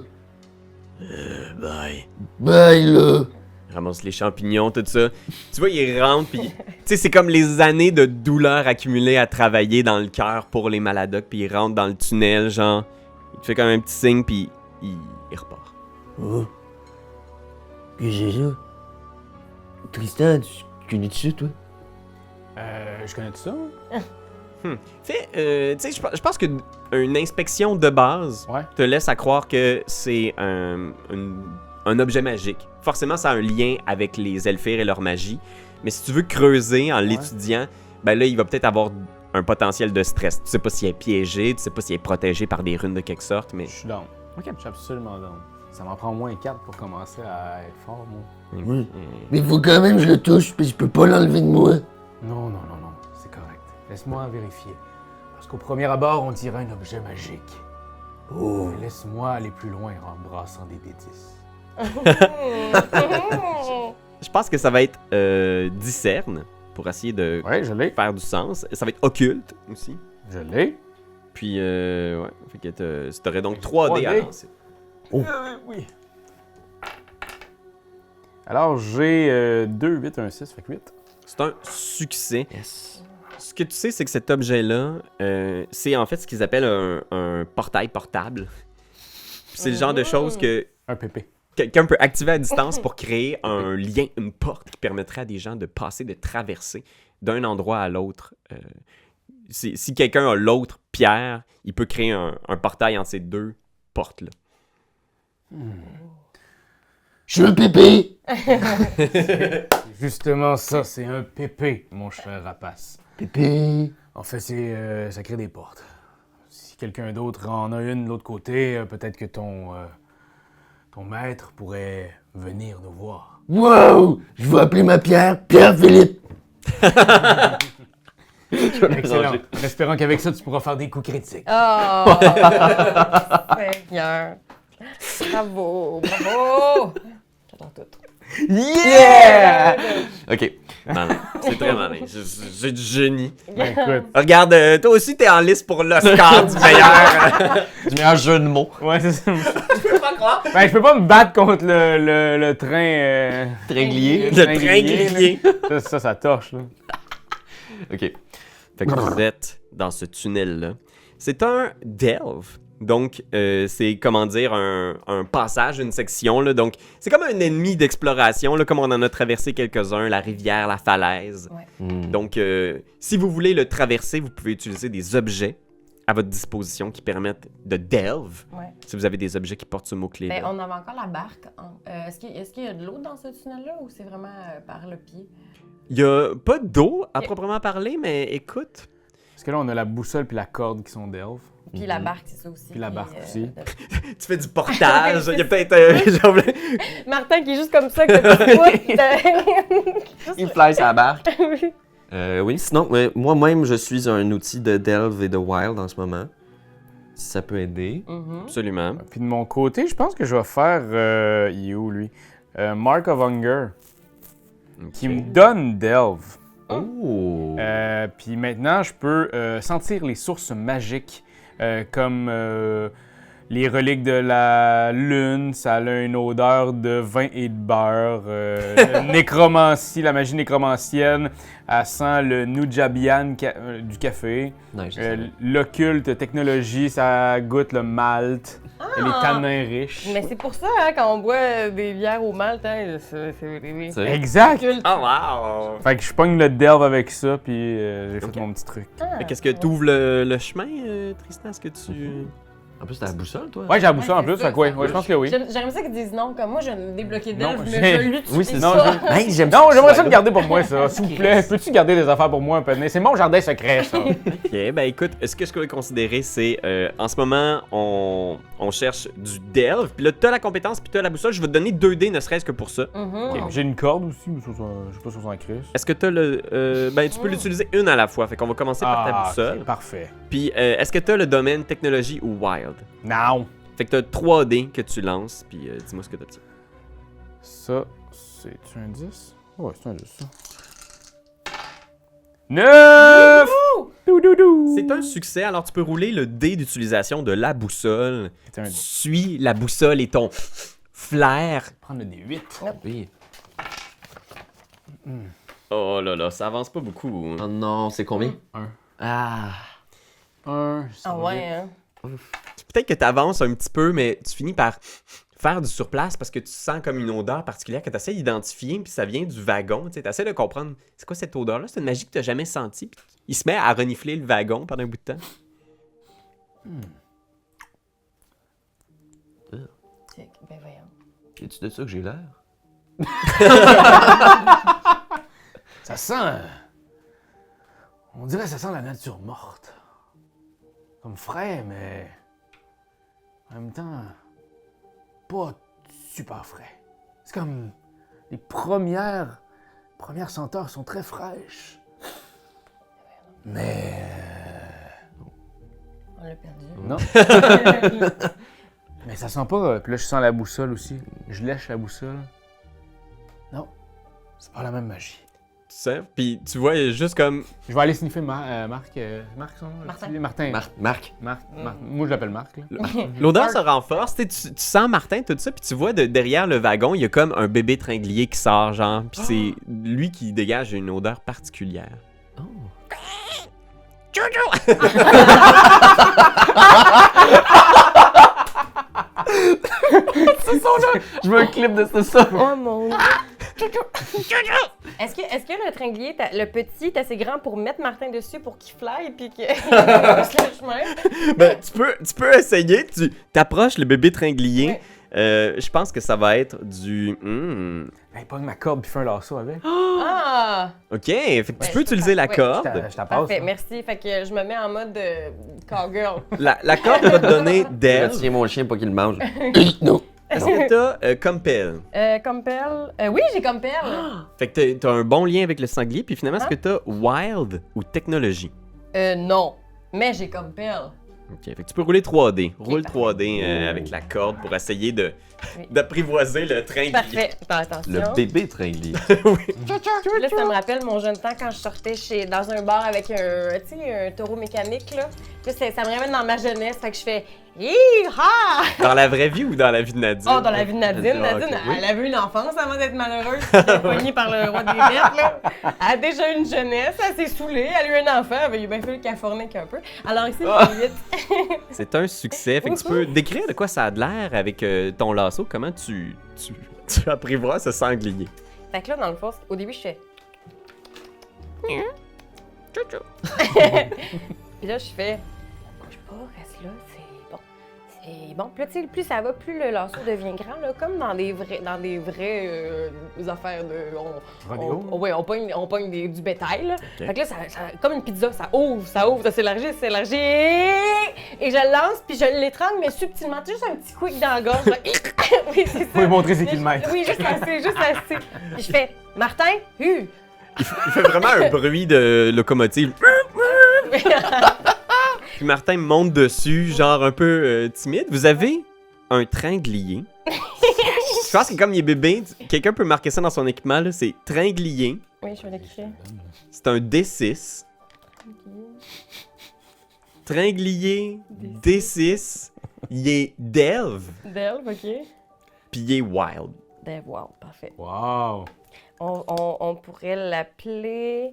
Bye. Bye là. Il ramasse les champignons, tout ça. Tu vois, il rentre, puis... Tu sais, c'est comme les années de douleur accumulées à travailler dans le cœur pour les Maladoc, puis il rentre dans le tunnel, genre... Il te fait comme un petit signe, puis il repart. Oh. Qu'est-ce que c'est ça? Tristan, tu connais-tu ça, toi? Je connais tout ça. Tu sais, je pense qu'une inspection de base Ouais. te laisse à croire que c'est un objet magique. Forcément, ça a un lien avec les elfires et leur magie. Mais si tu veux creuser en l'étudiant, ben là, il va peut-être avoir un potentiel de stress. Tu sais pas s'il est piégé, tu sais pas s'il est protégé par des runes de quelque sorte, mais... Je suis down. Ok. Je suis absolument down. Ça m'en prend au moins 4 pour commencer à être fort, moi. Oui. Mais il faut quand même que je le touche, puis je peux pas l'enlever de moi. Non, c'est correct. Laisse-moi vérifier. Parce qu'au premier abord, on dirait un objet magique. Oh. Mais laisse-moi aller plus loin en brassant des D10. Je pense que ça va être discerne, pour essayer de Ouais, je l'ai. faire du sens. Ça va être occulte, aussi. Je l'ai. Puis, ouais, fait que t'aurais donc 3D à 3D. lancer. Oui. Alors, j'ai 2, 8, 1, 6, fait que 8. C'est un succès. Yes. Ce que tu sais, c'est que cet objet-là, c'est en fait ce qu'ils appellent un portail portable. Puis c'est le genre de choses que Un pépé. quelqu'un peut activer à distance pour créer un lien, une porte qui permettrait à des gens de passer, de traverser d'un endroit à l'autre. Si quelqu'un a l'autre pierre, il peut créer un portail entre ces deux portes-là. Je suis un pépé! Justement ça, c'est un pépé, mon cher rapace. Pépé! En fait, ça crée des portes. Si quelqu'un d'autre en a une de l'autre côté, peut-être que ton maître pourrait venir nous voir. Wow! Je vais appeler ma Pierre, Pierre-Philippe! Excellent. En espérant qu'avec ça, tu pourras faire des coups critiques. Oh! Seigneur! Bravo! J'adore tout. Yeah! OK. Malin. C'est très malin. J'ai du génie. Ben, écoute. Regarde, toi aussi, t'es en liste pour l'Oscar du meilleur. Du meilleur jeu de mots. Ouais, c'est ça. Je peux pas croire. Ben, je peux pas me battre contre le train... Tringlier. Le train-grillé. Ça torche, là. OK. Fait que vous êtes dans ce tunnel-là. C'est un delve. Donc, c'est, comment dire, un passage, une section. Là. Donc, c'est comme un ennemi d'exploration, là, comme on en a traversé quelques-uns, la rivière, la falaise. Ouais. Donc, si vous voulez le traverser, vous pouvez utiliser des objets à votre disposition qui permettent de delve. Ouais. Si vous avez des objets qui portent ce mot-clé. Ben, on avait encore la barque. Est-ce qu'il y a de l'eau dans ce tunnel-là ou c'est vraiment par le pied? Il n'y a pas d'eau à proprement parler, mais écoute. Parce que là, on a la boussole puis la corde qui sont d'elfe. Puis la barque, c'est ça aussi. Puis la barque aussi. Tu fais du portage. Il y a peut-être. Martin qui est juste comme ça, que tu Il fly sa barque. Oui, sinon, moi-même, je suis un outil de Delve et de Wild en ce moment. Si ça peut aider. Absolument. Puis de mon côté, je pense que je vais faire... il est où, lui? Mark of Hunger, qui me donne Delve. Oh! Puis maintenant, je peux sentir les sources magiques, comme les reliques de la lune, ça a une odeur de vin et de beurre. Nécromancie, la magie nécromancienne, elle sent le Nujabian du café. Nice. L'occulte technologie, ça goûte le malt. Et les tanins riches. Mais c'est pour ça, hein, quand on boit des bières au malt, hein, c'est Exact! Oh, wow! Fait que je pogne le delve avec ça, puis j'ai fait mon petit truc. Fait qu'est-ce que tu ouvres le chemin, Tristan? Est-ce que tu. En plus, t'as la boussole, toi? Ouais, j'ai la boussole en Ouais, plus, c'est ça, fait que ouais, ça je pense que oui. J'aimerais ça qu'ils disent non, comme moi, je n'ai débloqué Non, d'elle, mais je l'utilise Oui, c'est Non, pas. Hey, j'aime Non, ça. j'aimerais ça le garder pour moi, ça. S'il vous plaît, peux-tu garder des affaires pour moi un peu? C'est mon jardin secret, ça. Ok, ben écoute, ce que je peux considérer, c'est en ce moment, on cherche du delve, puis là, t'as la compétence, puis t'as la boussole. Je vais te donner 2 dés, ne serait-ce que pour ça. Mhm. J'ai une corde aussi, mais ça, je sais pas si on s'en crisse. Est-ce que t'as le. Ben, tu peux l'utiliser une à la fois, fait qu'on va commencer par ta boussole. ok, parfait. Puis, est-ce que t'as le domaine technologie ou wild? Non. Fait que t'as 3 dés que tu lances, puis dis-moi ce que t'obtiens. Ça, c'est un 10? Ouais, c'est un 10, ça. 9! Doudou! C'est un succès, alors tu peux rouler le dé d'utilisation de la boussole. C'est un 10. Suis la boussole et ton flair. Prendre le D8. Oui. Oh là là, ça avance pas beaucoup. Oh non, c'est combien? Un. Ah! 1, Ah ouais, hein. Peut-être que tu avances un petit peu, mais tu finis par faire du surplace parce que tu sens comme une odeur particulière que tu essaies d'identifier, puis ça vient du wagon. Tu essaies de comprendre c'est quoi cette odeur-là. C'est une magie que tu n'as jamais sentie. Puis il se met à renifler le wagon pendant un bout de temps. Ben voyons. Es-tu de ça que j'ai l'air? Ça sent... On dirait que ça sent la nature morte. Comme frais, mais... En même temps... Pas super frais. C'est comme... Les premières senteurs sont très fraîches. Mais... On l'a perdu. Non. Mais ça sent pas... Puis là, je sens la boussole aussi. Je lèche la boussole. Non. C'est pas la même magie. Tu sais? Puis tu vois, il y a juste comme... Je vais aller sniffer Marc. Marc, son nom? Martin. Martin. Marc. Marc. Moi, je l'appelle Marc. Là. L'odeur se renforce. Tu sens Martin, tout ça, puis tu vois derrière le wagon, il y a comme un bébé tringlier qui sort, genre. Puis c'est lui qui dégage une odeur particulière. Oh. Jojo! Ce son-là! Je veux un clip de ce son! Oh mon Dieu! Est-ce que le tringlier, le petit, est assez grand pour mettre Martin dessus pour qu'il fly puis qu'il fasse le chemin? Ben, tu peux essayer. Tu t'approches le bébé tringlier. Ouais. Je pense que ça va être du... Hey, pogne ma corde puis fais un lasso avec. Ah! OK, fait que Ouais, tu peux je utiliser la ouais. corde. Je t'en passe. Parfait, hein. merci. Fait que je me mets en mode cowgirl. La corde va te donner Delve. Tiens mon chien pour qu'il le mange. Non. Est-ce que t'as Compel? Compel. Oui, j'ai Compel. Fait que t'as un bon lien avec le sanglier, puis finalement, est-ce que t'as Wild ou Technologie? Non. Mais j'ai Compel. OK, fait que tu peux rouler 3D. Roule parfait. 3D avec la corde pour essayer de Oui. d'apprivoiser le train. Parfait. Attention. Le bébé tringlier. Là, ça me rappelle mon jeune temps quand je sortais dans un bar avec un taureau mécanique. Là, ça me ramène dans ma jeunesse. Fait que je fais hi-ha! Dans la vraie vie ou dans la vie de Nadine? Oh, dans la vie de Nadine. Ah, Nadine, ok, oui. elle avait une enfance avant d'être malheureuse. Elle est poignée par le roi des bêtes. Là. Elle a déjà une jeunesse. Elle s'est saoulée. Elle a eu un enfant. Il avait bien fallu qu'elle fornique un peu. Alors ici, j'ai 8. C'est un succès. Fait que tu peux décrire de quoi ça a de l'air avec ton lasso. Comment tu apprivoises ce sanglier? Fait que là, dans le fond, au début, je fais. Puis là, je fais. Bouge pas, reste là, c'est bon. C'est bon. Puis là, tu sais, plus ça va, plus le lasso devient grand, là, comme dans des vraies affaires de. Rodéo? Ouais, on pogne du bétail, là. Fait que là, comme une pizza, ça ouvre, ça s'élargit. Et je le lance, puis je l'étrangle, mais subtilement. Juste un petit quick dans la gorge. Là. Oui, c'est ça. Faut lui montrer c'est qui le maître. Oui, juste assez. Puis je fais, Martin, Il fait vraiment un bruit de locomotive. Puis Martin monte dessus, genre un peu timide. Vous avez un tringlier. Je pense que comme il est bébé, quelqu'un peut marquer ça dans son équipement, là, c'est tringlier. Oui, je vais l'écrire. C'est un D6. Tringlier, D6. Il est Delve, Delve, OK. puis il est Wild. Delve, wow, parfait. Wow. On pourrait l'appeler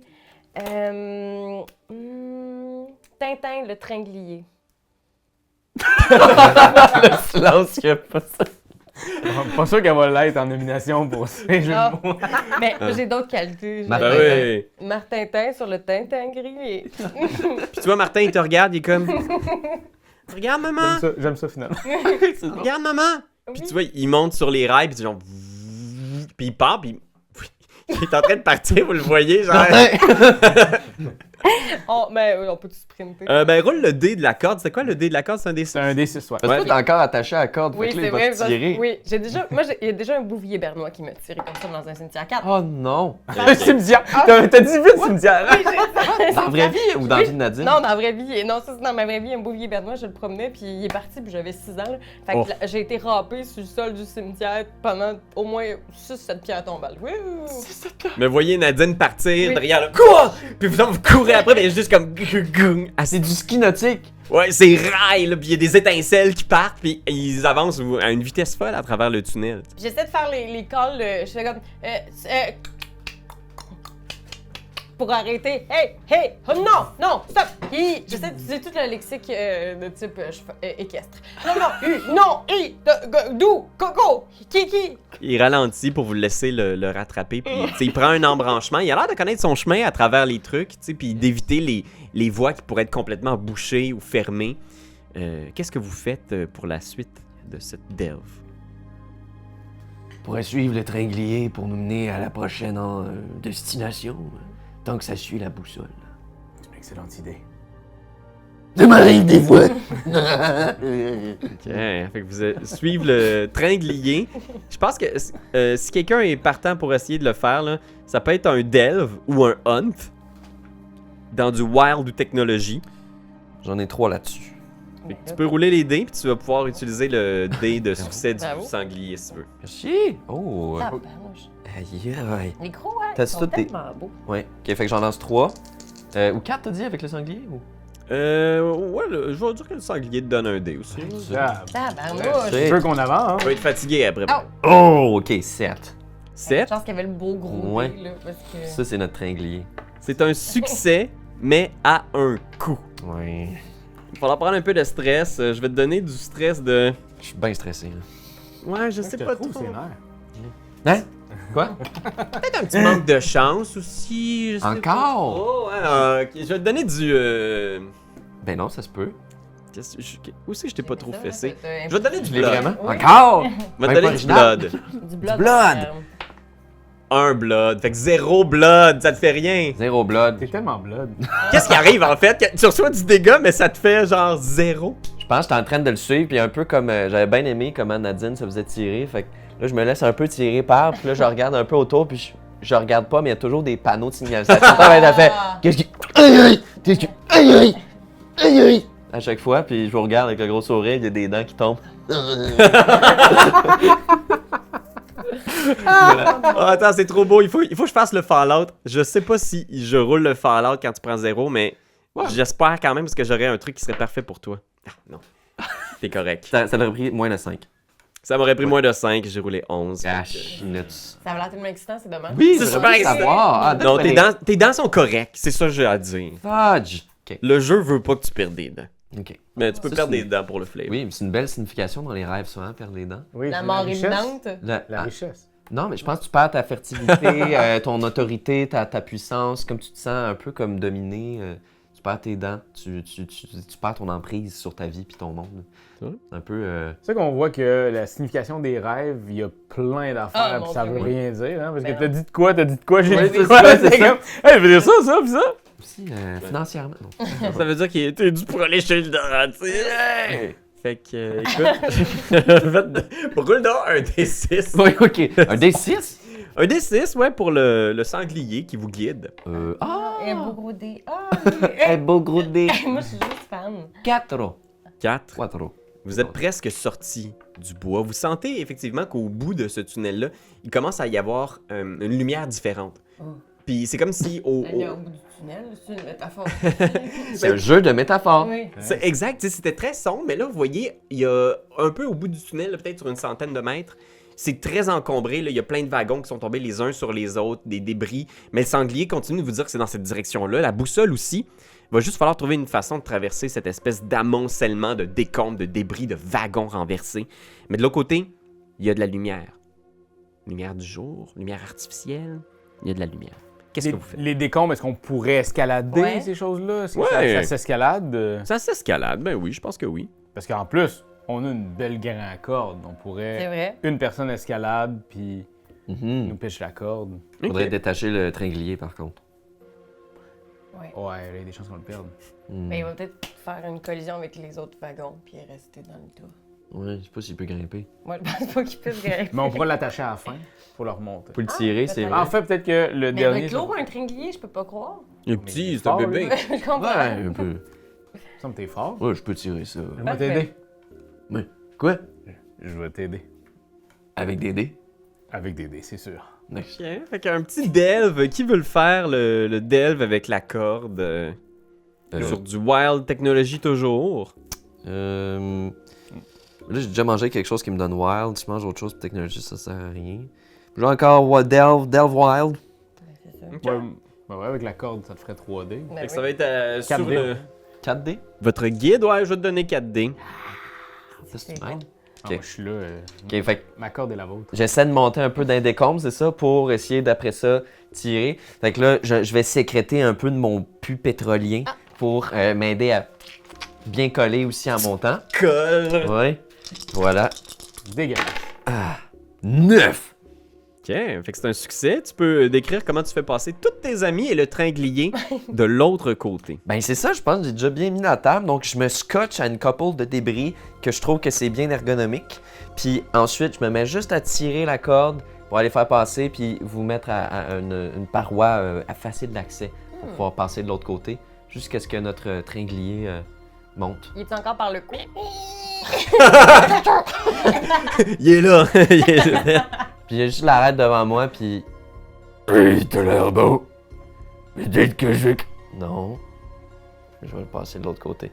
Tintin le tringlier. Silence qu'il y a pas ça. Pas sûr qu'elle va l'être en nomination pour ces jeux Ah. de mots. Mais j'ai d'autres qualités. Martin. Ben oui. Martintin sur le Tintin grillé. Puis tu vois, Martin, il te regarde, il est comme... Regarde, maman! J'aime ça finalement. Regarde, maman! Puis tu vois, il monte sur les rails, puis c'est genre... Puis il part, puis... Il est en train de partir, vous le voyez, genre... On peut sprinter. Ben, roule le dé de la corde. C'est quoi le dé de la corde? C'est un dé... C'est un D6, ouais. Parce que t'es encore attaché à la corde, Oui, fait que là, c'est il va vrai. te tirer. Oui, il y a déjà un bouvier bernois qui m'a tiré comme ça dans un cimetière 4. Oh non! Un cimetière! T'as dit vite cimetière! Oui, j'ai Dans la vraie vie ou dans la vie de Nadine? Non, dans la vraie vie. Non, ça, c'est dans ma vraie vie, un bouvier bernois, je le promenais, puis il est parti, puis j'avais 6 ans. Là. Fait que j'ai été râpée sur le sol du cimetière pendant au moins 6-7 pierres tombales. Mais voyez Nadine partir Oui. derrière le... Quoi? Puis vous courez après, mais juste comme... Ah, c'est du ski nautique! Ouais, c'est rail, là, puis il y a des étincelles qui partent, puis ils avancent à une vitesse folle à travers le tunnel. J'essaie de faire les calls, je fais comme... pour arrêter. Hey, oh, non, stop! J'essaie d'utiliser tout le lexique de type équestre. Non, d'où, coco, kiki. Il ralentit pour vous laisser le rattraper, puis tu sais, il prend un embranchement. Il a l'air de connaître son chemin à travers les trucs, tu sais, puis d'éviter les voies qui pourraient être complètement bouchées ou fermées. Qu'est-ce que vous faites pour la suite de cette delve? On pourrait suivre le tringlier pour nous mener à la prochaine destination, tant que ça suit la boussole. C'est une excellente idée. Ça m'arrive des fois. Ok, fait que vous suivez le tringlier. Je pense que si quelqu'un est partant pour essayer de le faire, là, ça peut être un delve ou un hunt dans du wild ou technologie. J'en ai 3 là-dessus. Fait que tu peux rouler les dés, puis tu vas pouvoir utiliser le dé de succès du Bravo. sanglier si tu veux. Merci! Oh! Ah, pardon, Aïe, aïe. les gros, hein, T'as ils sont tout des- tellement beaux. Ouais, ok, fait que j'en lance 3. Ou 4, t'as dit, avec le sanglier? Ou... Ouais, je vais dire que le sanglier te donne un dé aussi. Ah, Tabarnouche. C'est- je veux qu'on avance, hein? Tu vas être fatigué après. Ah. Oh, ok, 7. 7. Je pense qu'il y avait le beau gros Ouais. dé, là, parce que... Ça, c'est notre tringlier. C'est un succès, mais à un coup. Ouais. Il va falloir prendre un peu de stress. Je vais te donner du stress de... Je suis bien stressé, là. Ouais, je sais pas trop. trop. C'est nerfs. Hein? Quoi? Peut-être un petit manque de chance aussi. Je sais Encore? pas. Oh, ouais, ok. Je vais te donner du... Ben non, ça se peut. Où c'est que je t'ai pas trop fessé? Je Je vais te donner du Tu l'es blood. vraiment? Oui. Encore? Je vais te Même donner du pas blood. Du blood. blood. Un blood. Fait que 0 blood, ça te fait rien. 0 blood. T'es tellement blood. Qu'est-ce qui arrive en fait? Que tu reçois du dégât, mais ça te fait genre 0. Je pense que j'étais en train de le suivre, puis un peu comme j'avais bien aimé comment Nadine se faisait tirer. Fait que là, je me laisse un peu tirer par, puis là, je regarde un peu autour, puis je regarde pas, mais il y a toujours des panneaux de signalisation. Ça fait qu'est-ce qui. Aïe aïe! Qu'est-ce qui. Aïe aïe! Aïe aïe! À chaque fois, puis je vous regarde avec le gros sourire, il y a des dents qui tombent. Oh, attends, c'est trop beau. Il faut que je fasse le Fallout. Je sais pas si je roule le Fallout quand tu prends 0, mais j'espère quand même parce que j'aurais un truc qui serait parfait pour toi. Ah, non. T'es correct. Ça aurait pris moins de 5. Ça m'aurait pris moins de 5, j'ai roulé 11. Gosh, nuts. Ça a l'air tellement excitant, c'est dommage. Oui, C'est c'est super super savoir. Ah, Non, tes dents sont correctes. C'est ça que j'ai à dire. Fudge. Ok. Le jeu veut pas que tu perdes des dents. Ok. Mais tu peux Ça, perdre c'est- des dents pour le flavor. Oui, mais c'est une belle signification dans les rêves, souvent, perdre les dents. Oui, La c'est mort richesse. imminente. La richesse. Non, mais je pense que tu perds ta fertilité, ton autorité, ta puissance, comme tu te sens un peu comme dominé, tu perds tes dents, tu perds ton emprise sur ta vie puis ton monde. C'est vrai? Un peu... C'est ça qu'on voit que la signification des rêves, il y a plein d'affaires, Ah, puis mon ça Dieu, veut oui. rien dire, hein, parce Ben que t'as dit de quoi, j'ai Oui, dit de c'est quoi, ça, c'est c'est ça. comme, hey, je veux dire ça, puis ça. Aussi, financièrement, non. Ça veut dire qu'il était dû pour aller chez le dentiste. Fait que, écoute, roule donc un D6. Oui, ok. Un D6? Un D6, ouais, pour le sanglier qui vous guide. Un beau gros dé. Ah, Un beau gros D. moi, je suis juste fan. 4. 4. 4. Vous êtes presque sorti du bois. Vous sentez effectivement qu'au bout de ce tunnel-là, il commence à y avoir une lumière différente. Oh. Puis c'est comme si au... Aller au bout du tunnel, c'est une métaphore. C'est un jeu de métaphores. Oui. C'est exact, tu sais, c'était très sombre, mais là, vous voyez, il y a un peu au bout du tunnel, là, peut-être sur une centaine de mètres, c'est très encombré, là, il y a plein de wagons qui sont tombés les uns sur les autres, des débris, mais le sanglier continue de vous dire que c'est dans cette direction-là. La boussole aussi, il va juste falloir trouver une façon de traverser cette espèce d'amoncellement de décombres, de débris, de wagons renversés. Mais de l'autre côté, il y a de la lumière. Lumière du jour, lumière artificielle, il y a de la lumière. Qu'est-ce que vous faites? Les décombres, est-ce qu'on pourrait escalader Ouais. ces choses-là? Est-ce que Ouais. ça s'escalade? Ça s'escalade, ben oui, je pense que oui. Parce qu'en plus, on a une belle grande corde. On C'est pourrait... vrai. Une personne escalade, puis Mhm. nous pêche la corde. Faudrait Ok. détacher le tringlier, par contre. Ouais. Ouais, il y a des chances qu'on le perde. Mais il va peut-être faire une collision avec les autres wagons puis rester dans le tour. Ouais, je sais pas s'il peut grimper. Moi, je pense pas qu'il puisse grimper. Mais on pourra l'attacher à la fin pour le remonter. Faut le tirer, c'est peut-être. vrai. En fait, peut-être que le Mais dernier... avec l'eau, un tringlier, je peux pas croire. Il est Mais il petit, est c'est un fort, bébé. Je comprends. Ouais, un peu. Ça me semble que t'es fort. Ouais, je peux tirer ça. Je vais Parfait. t'aider. Quoi? Je vais t'aider. Avec des dés? Avec des dés, c'est sûr. Nice. Ok, fait qu'un petit delve, qui veut le faire, le delve avec la corde? Sur du wild technologie toujours. Là, j'ai déjà mangé quelque chose qui me donne wild. Si je mange autre chose pour technologie, ça sert à rien. J'ai encore delve wild. C'est ça. Ok. Ouais, avec la corde, ça te ferait 3D. Ben Fait que ça oui. va être sur 4D. le... 4D? Votre guide, ouais, je vais te donner 4D. Ça, c'est C'est mal. bon. Ah, moi, je suis là. Ok, fait que Ma corde est la vôtre. j'essaie de monter un peu d'un décombres, c'est ça, pour essayer d'après ça tirer. Fait que là, je vais sécréter un peu de mon pu pétrolien pour m'aider à bien coller aussi en montant. Colle! Ouais. Voilà. Dégage. 9! Ok, fait que c'est un succès. Tu peux décrire comment tu fais passer tous tes amis et le tringlier de l'autre côté. Ben c'est ça, je pense que j'ai déjà bien mis la table. Donc je me scotche à une couple de débris que je trouve que c'est bien ergonomique. Puis ensuite, je me mets juste à tirer la corde pour aller faire passer puis vous mettre à une paroi à facile d'accès pour pouvoir passer de l'autre côté jusqu'à ce que notre tringlier monte. Il est encore par le cou. Il est là! Il est là. Puis il y a juste l'arête devant moi puis... Hey, t'as l'air beau. Mais dites que je vais... Non. Je vais le passer de l'autre côté.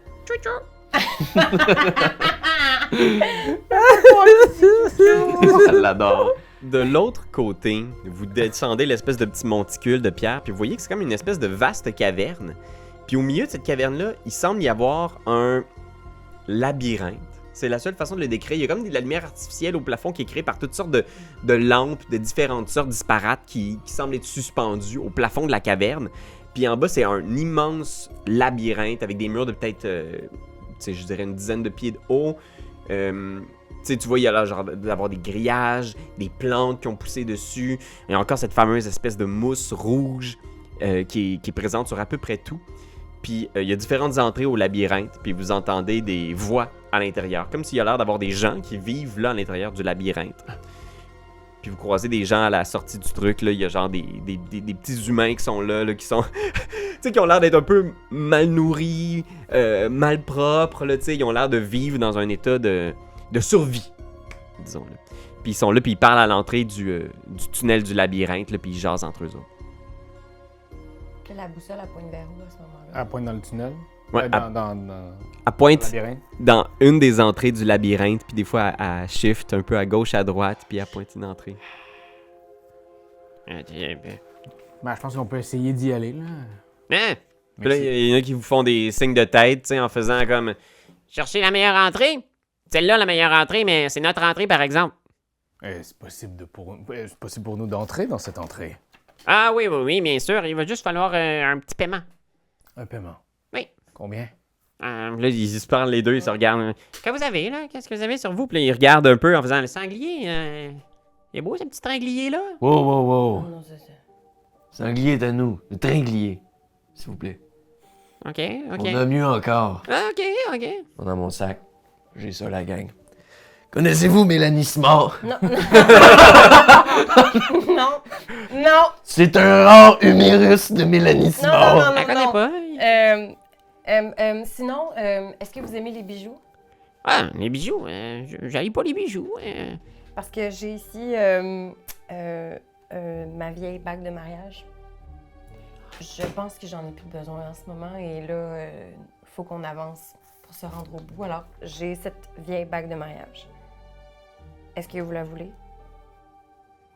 Elle l'adore. De l'autre côté, vous descendez l'espèce de petit monticule de pierre, puis vous voyez que c'est comme une espèce de vaste caverne. Puis au milieu de cette caverne-là, il semble y avoir un labyrinthe. C'est la seule façon de le décrire. Il y a comme de la lumière artificielle au plafond qui est créée par toutes sortes de lampes de différentes sortes disparates qui semblent être suspendues au plafond de la caverne. Puis en bas, c'est un immense labyrinthe avec des murs de peut-être je dirais une dizaine de pieds de haut. Tu vois, il y a là genre d'avoir des grillages, des plantes qui ont poussé dessus. Il y a encore cette fameuse espèce de mousse rouge qui est présente sur à peu près tout. Puis il y a différentes entrées au labyrinthe, puis vous entendez des voix à l'intérieur, comme s'il y a l'air d'avoir des gens qui vivent là à l'intérieur du labyrinthe. Puis vous croisez des gens à la sortie du truc, là, il y a genre des petits humains qui sont là qui sont... tu sais, qui ont l'air d'être un peu mal nourris, mal propres, là, tu sais, ils ont l'air de vivre dans un état de survie, disons-le. Puis ils sont là, puis ils parlent à l'entrée du tunnel du labyrinthe, là, puis ils jasent entre eux autres. La boussole, elle pointe vers où à ce moment-là? Elle pointe dans le tunnel? Ouais, Elle elle pointe labyrinthe? dans une des entrées du labyrinthe, puis des fois, elle shift un peu à gauche, à droite, puis elle pointe une entrée. Ben, je pense qu'on peut essayer d'y aller, là. Hein? Puis là, il y en a qui vous font des signes de tête, tu sais, en faisant comme... Cherchez la meilleure entrée? Celle-là, la meilleure entrée, mais c'est notre entrée, par exemple. C'est possible pour nous d'entrer dans cette entrée. Ah oui, bien sûr. Il va juste falloir un petit paiement. Un paiement? Oui. Combien? Là, ils se parlent les deux, ils se regardent. Que vous avez, là? Qu'est-ce que vous avez sur vous? Puis là, ils regardent un peu en faisant... Le sanglier, il est beau, ce petit sanglier-là? Wow. Oh non, c'est ça. Sanglier est à nous. Le tringlier, s'il vous plaît. OK. On a mieux encore. Ah, OK. Dans mon sac, j'ai ça, la gang. Connaissez-vous Mélanie Smart? Non. Non. C'est un rare humérus de Mélanie Smart. Je la connais pas. Sinon, est-ce que vous aimez les bijoux? Ah, les bijoux. J'aille pas les bijoux. Parce que j'ai ici ma vieille bague de mariage. Je pense que j'en ai plus besoin en ce moment et là, il faut qu'on avance pour se rendre au bout. Alors, j'ai cette vieille bague de mariage. Est-ce que vous la voulez?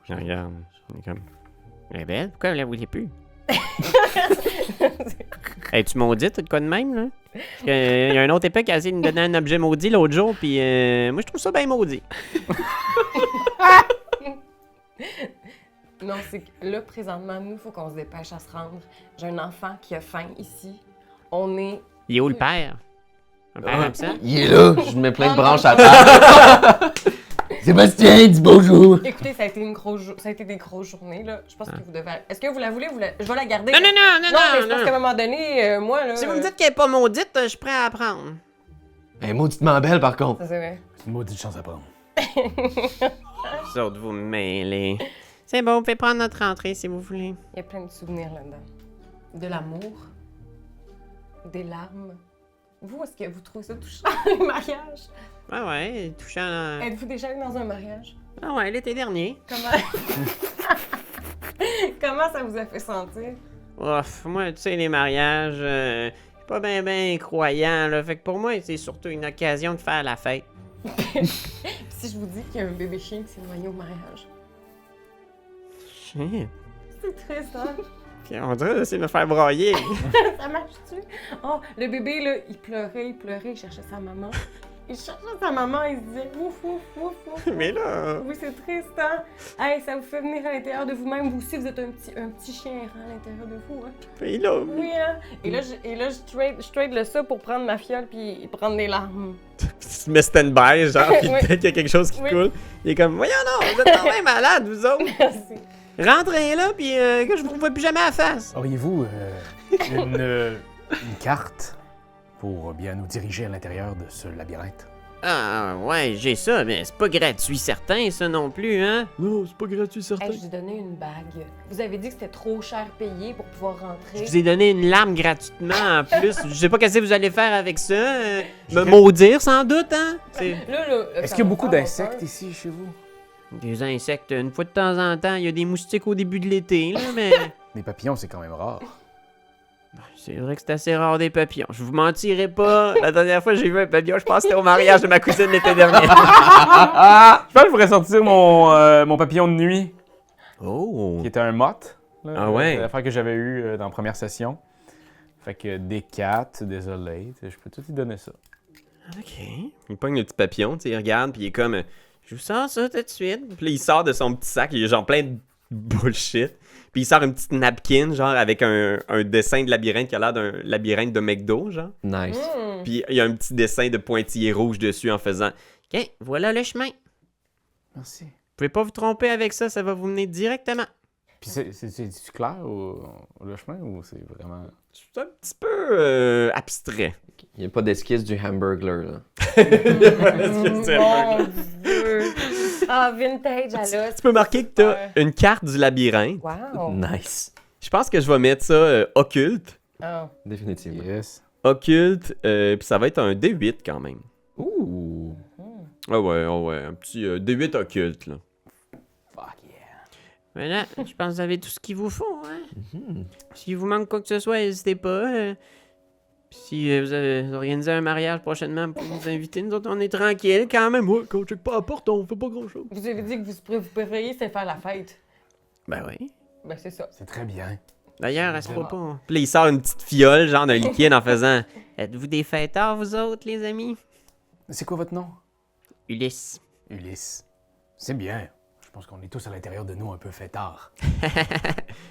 Je regarde. On est comme... Elle est belle. Pourquoi vous la voulez plus? Es-tu maudite ou de quoi de même, là? Parce qu'il y a un autre épée qui a essayé de me donner un objet maudit l'autre jour, puis moi, je trouve ça bien maudit. Non, c'est que là, présentement, nous, il faut qu'on se dépêche à se rendre. J'ai un enfant qui a faim ici. On est... Il est où le père? Un père comme ça? Il est là, je mets plein de branches à terre. Sébastien, dis bonjour. Écoutez, ça a été des grosses journées, là. Je pense que vous devez... Est-ce que vous la voulez? Je vais la garder. Non. Mais je pense qu'à un moment donné, moi, là... Si vous me dites qu'elle est pas maudite, je suis prêt à apprendre. Elle est mauditement belle, par contre. Ça, c'est vrai. C'est une maudite chance à prendre. Vous autres, vous me mêlez. C'est bon, vous pouvez prendre notre entrée si vous voulez. Il y a plein de souvenirs là-dedans. De l'amour. Des larmes. Vous, est-ce que vous trouvez ça touchant, les mariages? Ouais, touchant. Êtes-vous déjà allé dans un mariage? Ah ouais, l'été dernier. Comment... Comment ça vous a fait sentir? Ouf, moi, tu sais, les mariages, je suis pas ben croyant, là. Fait que pour moi, c'est surtout une occasion de faire la fête. Si je vous dis qu'il y a un bébé chien qui s'est noyé au mariage. Chien. C'est triste, hein? Puis on dirait d'essayer de me faire brailler. Ça marche-tu? Oh, le bébé, là, il pleurait, il cherchait sa maman. Il cherchait sa maman, il se disait ouf. Mais là... Oui, c'est triste, hein? Hey, ça vous fait venir à l'intérieur de vous-même. Vous aussi, vous êtes un petit chien errant à l'intérieur de vous, hein? Puis là... Oui, hein? Et là, je trade le ça pour prendre ma fiole puis prendre des larmes. Il se met stand-by, genre, pis Oui. dès qu'il y a quelque chose qui coule, il est comme, voyons non, vous êtes quand même malade, vous autres. Merci. Rentrez là, puis que je vous vois plus jamais à la face. Auriez-vous une carte pour bien nous diriger à l'intérieur de ce labyrinthe? Ah, ouais, j'ai ça, mais c'est pas gratuit certain, ça non plus, hein? Non, c'est pas gratuit, certain. Hey, je vous ai donné une bague. Vous avez dit que c'était trop cher payé pour pouvoir rentrer. Je vous ai donné une larme gratuitement en plus. Je sais pas qu'est-ce que vous allez faire avec ça. Me maudire sans doute, hein? Est-ce qu'il y a beaucoup d'insectes ici chez vous? Des insectes, une fois de temps en temps, il y a des moustiques au début de l'été, là, mais... Les papillons, c'est quand même rare. C'est vrai que c'est assez rare des papillons. Je vous mentirai pas. La dernière fois que j'ai vu un papillon, je pense que c'était au mariage de ma cousine l'été dernier. Je pense que je pourrais sortir mon papillon de nuit, Oh. qui était un motte. Là, Ah ouais? l'affaire que j'avais eue dans la première session. Fait que des 4, désolé, je peux tout y donner ça. OK. Il pogne le petit papillon, tu sais, il regarde, puis il est comme, je vous sors ça tout de suite. Puis là, il sort de son petit sac, il est genre plein de bullshit. Puis il sort une petite napkin, genre, avec un dessin de labyrinthe qui a l'air d'un labyrinthe de McDo, genre. Nice. Puis il y a un petit dessin de pointillés rouges dessus en faisant « OK, voilà le chemin. Merci. Vous pouvez pas vous tromper avec ça, ça va vous mener directement. » Puis c'est clair le chemin ou c'est vraiment... C'est un petit peu abstrait. Il n'y a pas d'esquisse du hamburger, là. Mon Dieu! Ah, vintage à l'os. Tu peux marquer que t'as une carte du labyrinthe. Wow! Nice. Je pense que je vais mettre ça occulte. Oh. Définitivement. Yes. Occulte, puis ça va être un D8 quand même. Ouh. Ah ouais, un petit D8 occulte, là. Fuck yeah. Voilà, je pense que vous avez tout ce qu'il vous faut, hein. S'il vous manque quoi que ce soit, n'hésitez pas. Si vous avez organisé un mariage prochainement pour nous inviter, nous autres, on est tranquilles quand même. Ouais, quand on check pas la porte, on fait pas grand-chose. Vous avez dit que vous préfériez, c'était faire la fête. Ben oui. Ben, c'est ça. C'est très bien. D'ailleurs, elle se fera pas. Puis là, il sort une petite fiole, genre de liquide en faisant Êtes-vous des fêtards, vous autres, les amis? C'est quoi votre nom? Ulysse. Ulysse. C'est bien. Je pense qu'on est tous à l'intérieur de nous un peu fêtards.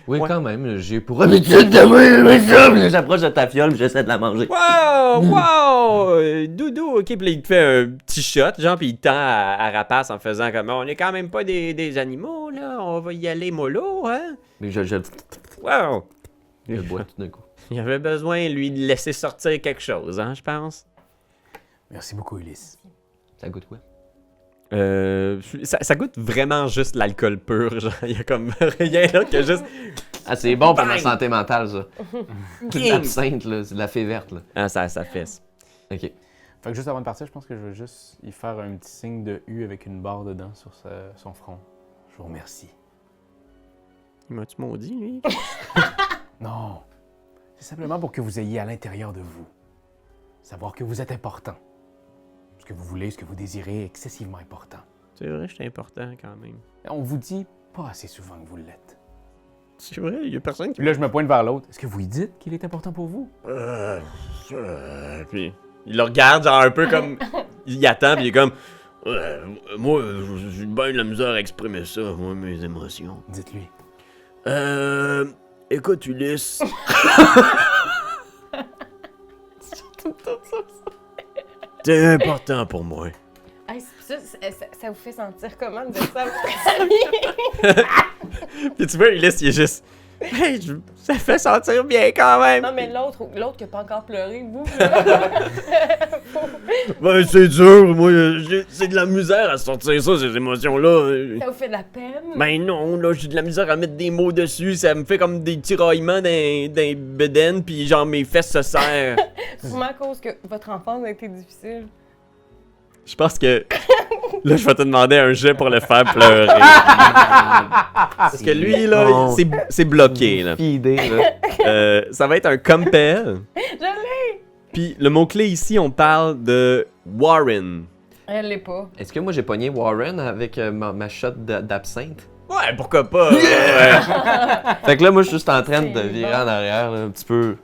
Oui, quand même. J'ai pour habitude de ça. Puis j'approche de ta fiole, puis j'essaie de la manger. Wow! Doudou, ok, puis là, il te fait un petit shot, genre, puis il tend à Rapace en faisant comme on est quand même pas des animaux, là, on va y aller mollo, hein? Mais je Wow! le bois tout d'un coup. Il avait besoin, lui, de laisser sortir quelque chose, hein, je pense. Merci beaucoup, Ulysse. Ça goûte quoi? Ça goûte vraiment juste l'alcool pur, genre, il y a comme rien là que juste... Ah, c'est bon pour ma Bang! santé mentale, ça. C'est de l'absinthe, là. C'est de la fée verte, là. Ah, ça fesse. OK. Fait que juste avant de partir, je pense que je vais juste y faire un petit signe de U avec une barre dedans sur son front. Je vous remercie. Il m'a-tu maudit, lui? Non. C'est simplement pour que vous ayez à l'intérieur de vous. Savoir que vous êtes important. Ce que vous voulez, ce que vous désirez est excessivement important. C'est vrai, j'étais important quand même. Et on vous dit pas assez souvent que vous l'êtes. C'est vrai, il y a personne qui... Puis là, je me pointe vers l'autre. Est-ce que vous lui dites qu'il est important pour vous? Puis il le regarde, genre un peu comme... Il attend, puis il est comme... moi, j'ai bien de la misère à exprimer ça, moi, mes émotions. Dites-lui. Écoute, Ulysse... T'es important pour moi. Hey, ça vous fait sentir comment de dire ça à votre ami? Puis tu vois, Ulysse, il est juste... Hey, ça fait sentir bien quand même. Non, mais l'autre qui a pas encore pleuré, vous, là. Ben, c'est dur, moi, c'est de la misère à sortir ça, ces émotions-là. Ça vous fait de la peine? Ben non, là, j'ai de la misère à mettre des mots dessus, ça me fait comme des tiraillements d'un bedaine, pis genre mes fesses se serrent. Sûrement à cause que votre enfance a été difficile. Je pense que... Là, je vais te demander un jet pour le faire pleurer. Parce que lui, là, bon. c'est bloqué, là. Idée, là. Ça va être un compel. Je l'ai! Puis le mot-clé ici, on parle de Warren. Elle l'est pas. Est-ce que moi, j'ai pogné Warren avec ma shot d'absinthe? Ouais, pourquoi pas? Ouais. Fait que là, moi, je suis juste en train de C'est virer bon. en arrière, là, un petit peu.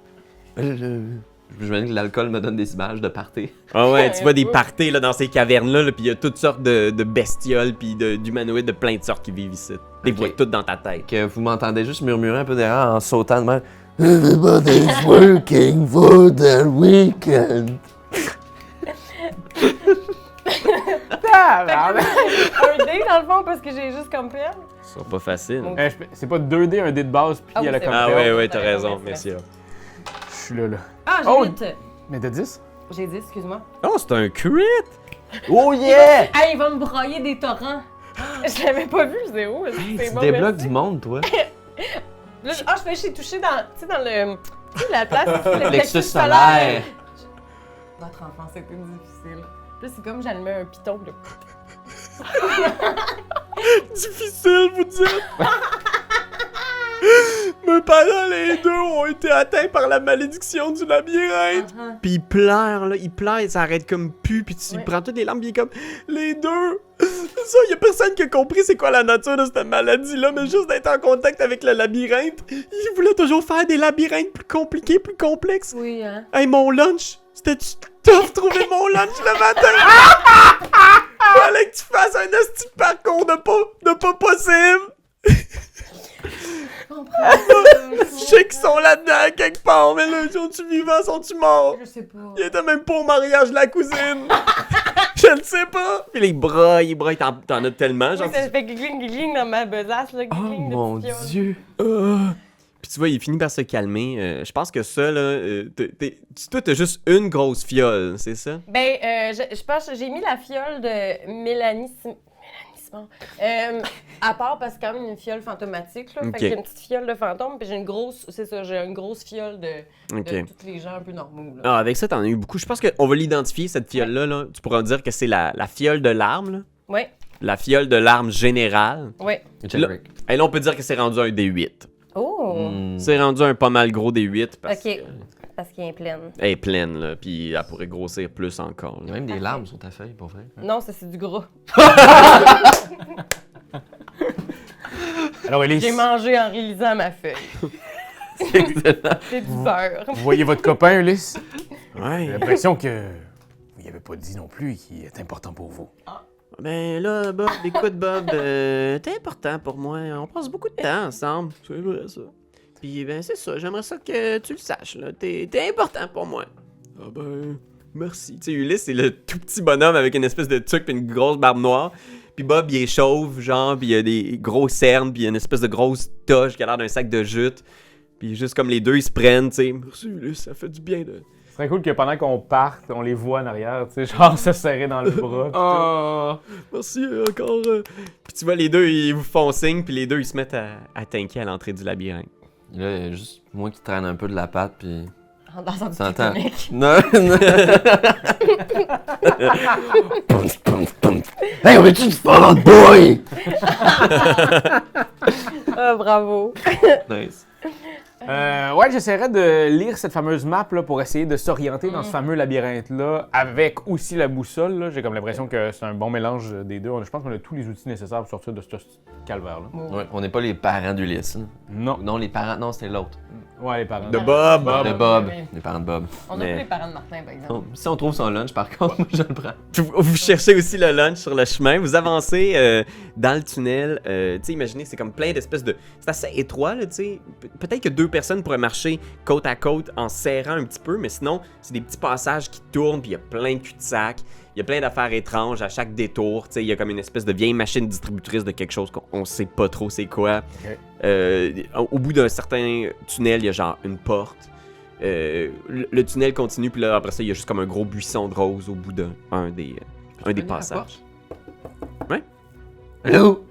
Je me dis que l'alcool me donne des images de party. Ah ouais, tu vois des parties là, dans ces cavernes-là, là, puis il y a toutes sortes de bestioles puis d'humanoïdes de plein de sortes qui vivent ici. T'es Ok. vois toutes dans ta tête. Que vous m'entendez juste murmurer un peu derrière en sautant de même. Everybody's working for their weekend. Un dé, dans le fond, parce que j'ai juste comme peine. Ce sera pas facile. Bon. C'est pas 2D, un dé de base, puis Ah il y a oui, la c'est Ah compétition. vrai. ouais, t'as T'as raison, raison, merci. Je suis là. Ah, j'ai Oh! 8. Mais de 10? J'ai 10, excuse-moi. Oh, c'est un crit! Oh yeah! Ah, il va me broyer des torrents. Je l'avais pas vu, zéro. C'est Tu bon, débloques merci. du monde, toi. Là, je fais j'ai touché dans, tu sais, dans le, tu sais, la place, ici, le Plexus plexus solaire. Votre enfance a été difficile. Là, c'est comme j'allumais un piton, là. Difficile, vous dites! Mes parents, les deux, ont été atteints par la malédiction du labyrinthe. Uh-huh. Puis il pleure, là, il pleure, il s'arrête comme pu, puis tu Ouais. prends toutes les larmes, puis il est comme, les deux, ça, y a personne qui a compris c'est quoi la nature de cette maladie-là, mais juste d'être en contact avec le labyrinthe, il voulait toujours faire des labyrinthes plus compliqués, plus complexes. Oui, hein. Hey, mon lunch, c'était tough trouver mon lunch le matin. Fallait que tu fasses un esti de parcours de pas possible. Je comprends. Je sais qu'ils sont là-dedans quelque part, mais là, sont-tu vivants, sont-tu morts? Je sais pas. Il était même pas au mariage de la cousine. Je ne sais pas. Puis les bras, t'en as tellement. Genre, Oui, ça fait gling dans ma besace, là. Oh Gling de mon petite fiole. Dieu! Puis tu vois, il finit par se calmer. Je pense que ça, là, toi, t'as juste une grosse fiole, c'est ça? Ben, je pense que j'ai mis la fiole de Mélanie Simon. À part parce que c'est quand même une fiole fantomatique, là. Fait que j'ai une petite fiole de fantôme, puis j'ai une grosse, c'est ça, j'ai une grosse fiole de tous les gens un peu normaux, là. Ah, avec ça, t'en as eu beaucoup. Je pense qu'on va l'identifier, cette fiole-là. Là. Tu pourras dire que c'est la fiole de larmes, là. Ouais, La fiole de larmes générale. ouais. Là, et là, on peut dire que c'est rendu un D8. Oh! C'est rendu un pas mal gros D8 parce OK. Parce qu'elle est pleine. qu'elle est pleine, là, puis elle pourrait grossir plus encore. Il y a même des larmes sur ta feuille, pour vrai. Non, ça, c'est du gras. Alors, Élise, J'ai mangé en réalisant ma feuille. C'est excellent. C'est du beurre. vous voyez votre copain, Ulysse? J'ai Ouais. l'impression que vous n'y avez pas dit non plus qui est important pour vous. Ben là, Bob, écoute, Bob, t'es important pour moi. On passe beaucoup de temps ensemble. C'est vrai, ça. Puis, ben, c'est ça. J'aimerais ça que tu le saches, là. T'es important pour moi. Ah ben, merci. Tu sais, Ulysse, c'est le tout petit bonhomme avec une espèce de tuque et une grosse barbe noire. Puis Bob, il est chauve, genre, puis il a des gros cernes, puis il a une espèce de grosse toche qui a l'air d'un sac de jute. Puis juste comme les deux, ils se prennent, tu sais. Merci, Ulysse, ça fait du bien de... Ce serait cool que pendant qu'on parte, on les voit en arrière, tu sais, genre se serrer dans le bras. Oh, merci encore. Puis tu vois, les deux, ils vous font signe, puis les deux, ils se mettent à tanker à l'entrée du labyrinthe. Là, il y a juste moi qui traîne un peu de la patte, puis. En dansant du T'entends? tectonique. Non, non. Hey, on veut-tu du Fall Out Boy? Ah, bravo. Nice. Ouais, j'essaierais de lire cette fameuse map là, pour essayer de s'orienter dans ce fameux labyrinthe-là, avec aussi la boussole. Là. J'ai comme l'impression que c'est un bon mélange des deux. Je pense qu'on a tous les outils nécessaires pour sortir de ce calvaire-là. Ouais, on n'est pas les parents d'Ulysse. Là. Non. Non, les parents. Non, c'était l'autre. Ouais, les parents. De Bob! De Bob. oui. Les parents de Bob. On a Mais- plus les parents de Martin, par exemple. Oh, si on trouve son lunch, par contre, moi, je le prends. Vous cherchez aussi le lunch sur le chemin. Vous avancez dans le tunnel. Tu sais, imaginez, c'est comme plein d'espèces de... C'est assez étroit, là, tu sais. Peut-être que deux personnes pourraient marcher côte à côte en serrant un petit peu, mais sinon, c'est des petits passages qui tournent, puis il y a plein de cul-de-sac. Il y a plein d'affaires étranges à chaque détour. Tu sais, il y a comme une espèce de vieille machine distributrice de quelque chose qu'on sait pas trop c'est quoi. Ok. Au bout d'un certain tunnel, il y a genre une porte. Le tunnel continue, puis là, après ça, il y a juste comme un gros buisson de roses au bout d'un des passages. Ouais. Allô?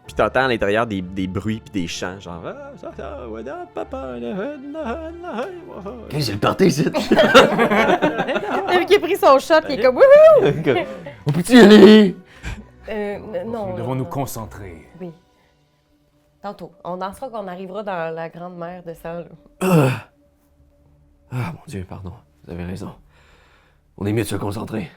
Puis t'entends à l'intérieur des bruits puis des chants, genre... Hey, c'est le party ici. Depuis qu'il a pris son shot, il est comme wouhou! On peut-tu y aller? Non. Nous devons non. nous concentrer. Oui. Tantôt. On dansera quand on arrivera dans la grande mer de sang, là. Ah, mon Dieu, pardon. Vous avez raison. On est mieux de se concentrer.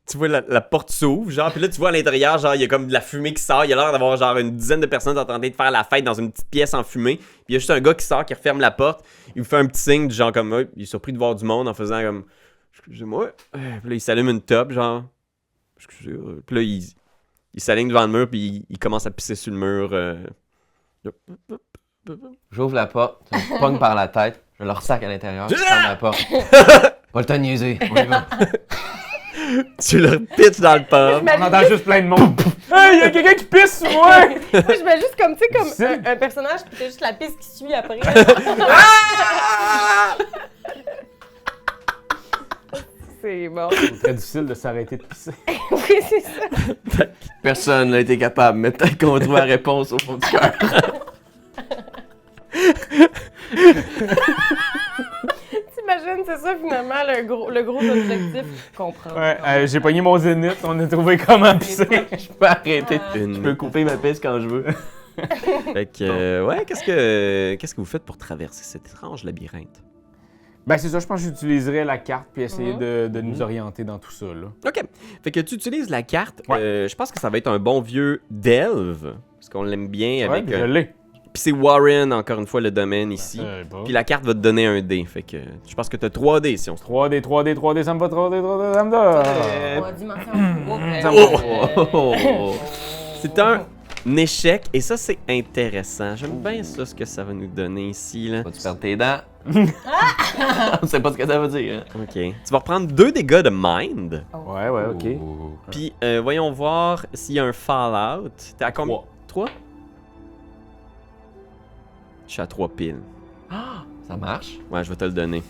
Tu vois, la porte s'ouvre, genre, puis là, tu vois à l'intérieur, genre, il y a comme de la fumée qui sort. Il y a l'air d'avoir, genre, une dizaine de personnes en train de faire la fête dans une petite pièce en fumée. Puis il y a juste un gars qui sort, qui referme la porte. Il vous fait un petit signe, du genre, comme, ouais, il est surpris de voir du monde en faisant comme, excusez-moi. Puis là, il s'allume une top, genre, excusez. Puis là, il s'aligne devant le mur, puis il commence à pisser sur le mur. J'ouvre la porte, je me pogne par la tête, je leur sac à l'intérieur, je ferme la porte. Pas le temps de niaiser. On y va. Tu leur pitches dans le pub. On entend juste plein de monde. Hey, y a quelqu'un qui pisse sur moi! Moi, je mets juste comme, tu sais, comme C'est- un personnage, puis t'as juste la piste qui suit après. C'est bon. C'est très difficile de s'arrêter de pisser. Oui, c'est ça. Personne n'a été capable, mais peut-être qu'on va trouver la réponse au fond du cœur. T'imagines, c'est ça, finalement, le gros objectif. Comprendre. Ouais, j'ai pogné mon zénith, on a trouvé comment pisser. Je peux arrêter. Une- Je peux couper ma piste quand je veux. Fait que, ouais, qu'est-ce que vous faites pour traverser cet étrange labyrinthe? Ben c'est ça, je pense que j'utiliserais la carte puis essayer de nous orienter dans tout ça, là. OK. Fait que tu utilises la carte. Ouais. Je pense que ça va être un bon vieux Delve, parce qu'on l'aime bien Ouais, avec... puis je l'ai. Puis c'est Warren, encore une fois, le domaine ici. Bon. Puis la carte va te donner un dé. Fait que je pense que t'as 3 dés si on se trompe. 3D, ça me va, 3D, ça me va. Trois dimensions. Ça me va. Oh. C'est un échec. Et ça, c'est intéressant. J'aime bien ça, ce que ça va nous donner ici. Là. Vas-tu perdre tes dents? On sait pas ce que ça veut dire. Hein? OK. Tu vas reprendre 2 dégâts de mind. Ouais, ok. Oh. Puis, voyons voir s'il y a un fallout. T'es à combien? 3? Je suis à 3 piles. Ça marche? Ouais, je vais te le donner.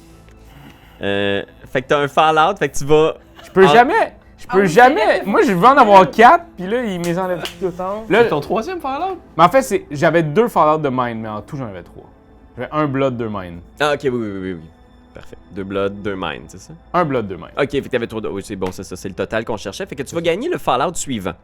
Fait que t'as un fallout, fait que tu vas... Je peux Ah. jamais. Je peux jamais. Moi, je veux en avoir 4, puis là, il me les enlève tout autant. C'est ton 3e Fallout? Mais en fait, j'avais 2 Fallout de mine, mais en tout, j'en avais 3. J'avais 1 blood, 2 mine. Ah, ok, oui. Parfait. 2 blood, 2 mind, c'est ça? 1 blood, 2 mine. Ok, fait que t'avais 3... Oui, c'est bon, c'est ça. C'est le total qu'on cherchait. Fait que tu vas gagner le fallout suivant.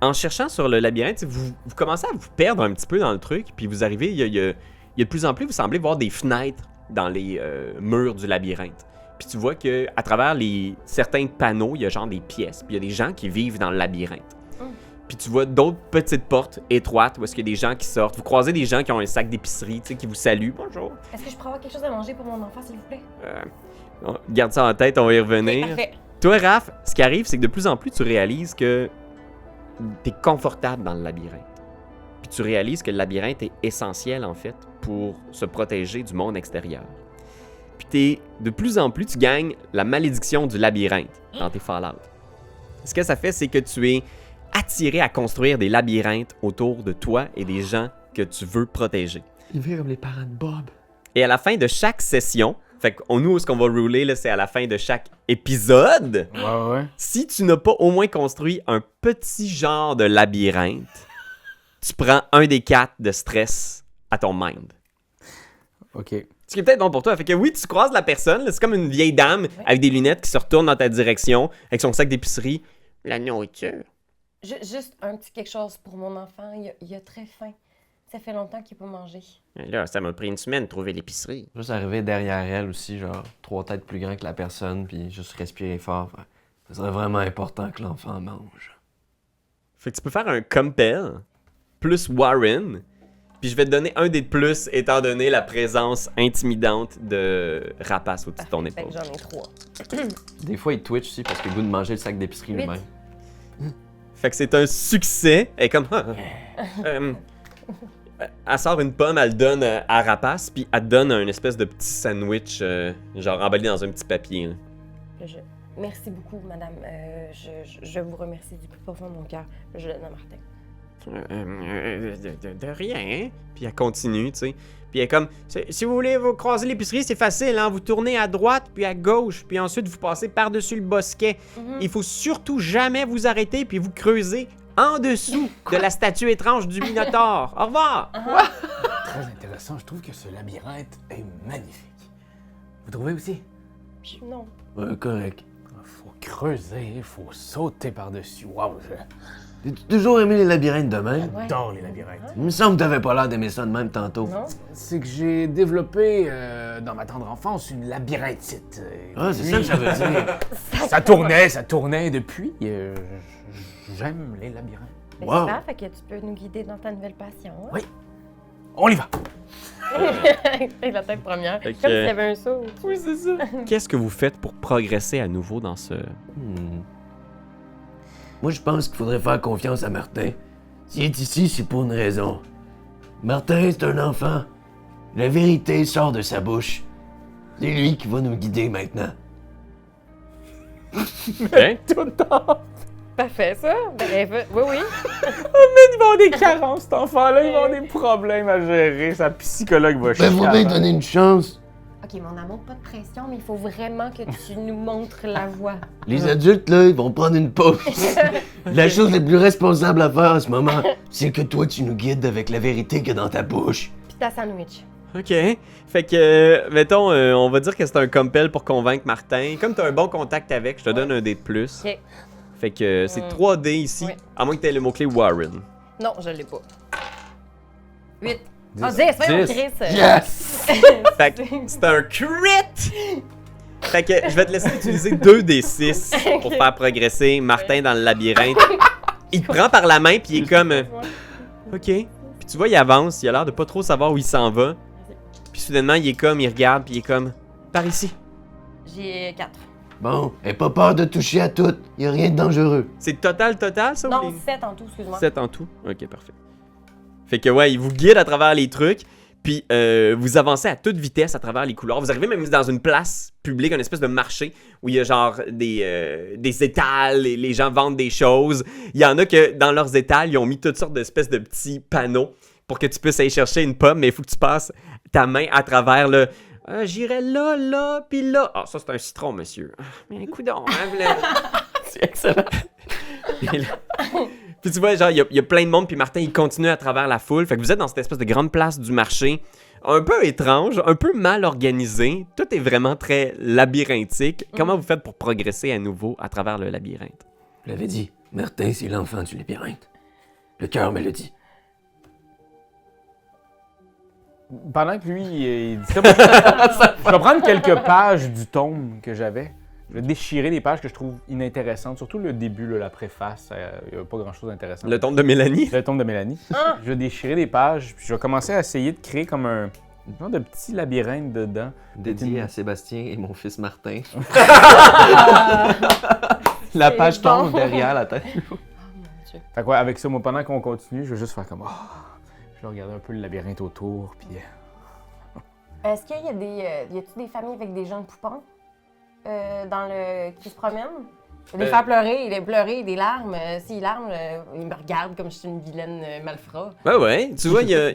En cherchant sur le labyrinthe, vous commencez à vous perdre un petit peu dans le truc, puis vous arrivez, il y a de plus en plus, vous semblez voir des fenêtres dans les murs du labyrinthe. Puis tu vois que à travers certains panneaux, il y a genre des pièces, puis il y a des gens qui vivent dans le labyrinthe. Puis tu vois d'autres petites portes étroites où est-ce qu'il y a des gens qui sortent. Vous croisez des gens qui ont un sac d'épicerie, tu sais, qui vous saluent. Bonjour. Est-ce que je pourrais avoir quelque chose à manger pour mon enfant, s'il vous plaît? Garde ça en tête, on va y revenir. Parfait. Toi, Raph, ce qui arrive, c'est que de plus en plus, tu réalises que t'es confortable dans le labyrinthe. Puis tu réalises que le labyrinthe est essentiel, en fait, pour se protéger du monde extérieur. Puis de plus en plus, tu gagnes la malédiction du labyrinthe dans tes Fallout. Ce que ça fait, c'est que tu es attiré à construire des labyrinthes autour de toi et des gens que tu veux protéger. Il vit comme les parents de Bob. Et à la fin de chaque session, fait que nous, ce qu'on va rouler, là, c'est à la fin de chaque épisode. Ouais. Si tu n'as pas au moins construit un petit genre de labyrinthe, tu prends un des 4 de stress à ton mind. Ok. Ce qui est peut-être bon pour toi. Fait que oui, tu croises la personne, là, c'est comme une vieille dame avec des lunettes qui se retourne dans ta direction avec son sac d'épicerie. La nourriture. Juste un petit quelque chose pour mon enfant. Il a très faim. Ça fait longtemps qu'il peut manger. Là, ça m'a pris une semaine de trouver l'épicerie. Juste arriver derrière elle aussi, genre 3 têtes plus grand que la personne, puis juste respirer fort. Ce serait vraiment important que l'enfant mange. Fait que tu peux faire un compel plus Warren, puis je vais te donner un dé de plus étant donné la présence intimidante de Rapace au-dessus de ton Fait que épaule. j'en ai 3. Des fois, il twitch aussi parce qu'il a le goût de manger le sac d'épicerie 8. lui-même. Fait que c'est un succès. Elle est comme... elle sort une pomme, elle le donne à Rapace, puis elle te donne un espèce de petit sandwich, genre emballé dans un petit papier. Là. Merci beaucoup, madame. Je vous remercie du plus profond de mon cœur. Je le donne à Martin. De rien, hein? Puis elle continue, tu sais. Puis elle est comme, si vous voulez vous croiser l'épicerie, c'est facile, hein? Vous tournez à droite, puis à gauche, puis ensuite vous passez par-dessus le bosquet. Il faut surtout jamais vous arrêter, puis vous creusez en dessous de la statue étrange du Minotaure. Au revoir! Très intéressant. Je trouve que ce labyrinthe est magnifique. Vous trouvez aussi? Non. Ouais, correct. Faut creuser, faut sauter par-dessus. Waouh, T'as toujours aimé les labyrinthes de même? j'adore les labyrinthes. Il me semble que t'avais pas l'air d'aimer ça de même tantôt. Non? C'est que j'ai développé dans ma tendre enfance une labyrinthite. Ah, c'est ça que ça veut dire. Ça tournait depuis. J'aime les labyrinthes. Ben, Wow. super, fait que tu peux nous guider dans ta nouvelle passion. Hein? Oui. On y va! C'est la tête première. Fait que- Comme s'il y avait un saut. Oui, c'est ça. Qu'est-ce que vous faites pour progresser à nouveau dans ce... Moi, je pense qu'il faudrait faire confiance à Martin. S'il est ici, c'est pour une raison. Martin, c'est un enfant. La vérité sort de sa bouche. C'est lui qui va nous guider maintenant. Hein? Tout le temps. Parfait, ça. Bref, oui. Il va avoir des carences, cet enfant-là. Il va avoir des problèmes à gérer. Sa psychologue va chier. Ben, faut bien donner une chance. OK, mon amour, pas de pression, mais il faut vraiment que tu nous montres la voie. Les adultes, là, ils vont prendre une pause. La chose la plus responsable à faire en ce moment, c'est que toi, tu nous guides avec la vérité que dans ta bouche. Puis ta sandwich. OK. Fait que, mettons, on va dire que c'est un compel pour convaincre Martin. Comme tu as un bon contact avec, je te donne un dé de plus. OK. Fait que c'est 3 dés ici, Ouais. à moins que tu aies le mot-clé Warren. Non, je l'ai pas. 8. Ah, 10, voyons, 10. Chris. Yes! Fait que c'est un crit! Fait que je vais te laisser utiliser 2 des 6 pour faire progresser Martin dans le labyrinthe. Il te prend par la main, puis il est comme... OK. Puis tu vois, il avance, il a l'air de pas trop savoir où il s'en va. Puis soudainement, il est comme, il regarde, puis il est comme... Par ici. J'ai 4. Bon, aie pas peur de toucher à tout. Y a rien de dangereux. C'est total, ça? ou Non, les- 7 en tout, excuse-moi. 7 en tout? Ok, parfait. Fait que ouais, il vous guide à travers les trucs, puis vous avancez à toute vitesse à travers les couloirs. Vous arrivez même dans une place publique, une espèce de marché, où il y a genre des étals, et les gens vendent des choses. Il y en a que dans leurs étals, ils ont mis toutes sortes d'espèces de petits panneaux pour que tu puisses aller chercher une pomme, mais il faut que tu passes ta main à travers le... J'irai là, puis là. Ah, ça, c'est un citron, monsieur. Ah, mais coudonc, hein, C'est excellent. Puis tu vois, genre, il y a plein de monde, puis Martin, il continue à travers la foule. Fait que vous êtes dans cette espèce de grande place du marché, un peu étrange, un peu mal organisé. Tout est vraiment très labyrinthique. Comment vous faites pour progresser à nouveau à travers le labyrinthe? Je l'avais dit, Martin, c'est l'enfant du labyrinthe. Le cœur me le dit. Pendant que lui, il dit ça, moi, je vais prendre quelques pages du tome que j'avais. Je vais déchirer des pages que je trouve inintéressantes, surtout le début, là, la préface. Il n'y a pas grand-chose d'intéressant. Le tombe de Mélanie? Le tome de Mélanie. Je vais déchirer des pages, puis je vais commencer à essayer de créer comme un genre de petit labyrinthe dedans. Dédié à Sébastien et mon fils Martin. Ah, La c'est page bon. tombe derrière la tête. Fait que ouais, avec ça, moi, pendant qu'on continue, je vais juste faire comme... je vais regarder un peu le labyrinthe autour, puis... Est-ce qu'il y a y a-tu des familles avec des jeunes poupons qui se promènent? Les faire pleurer, des larmes. S'ils larment, ils me regardent comme je suis une vilaine malfrat. Ouais. Tu vois, il y a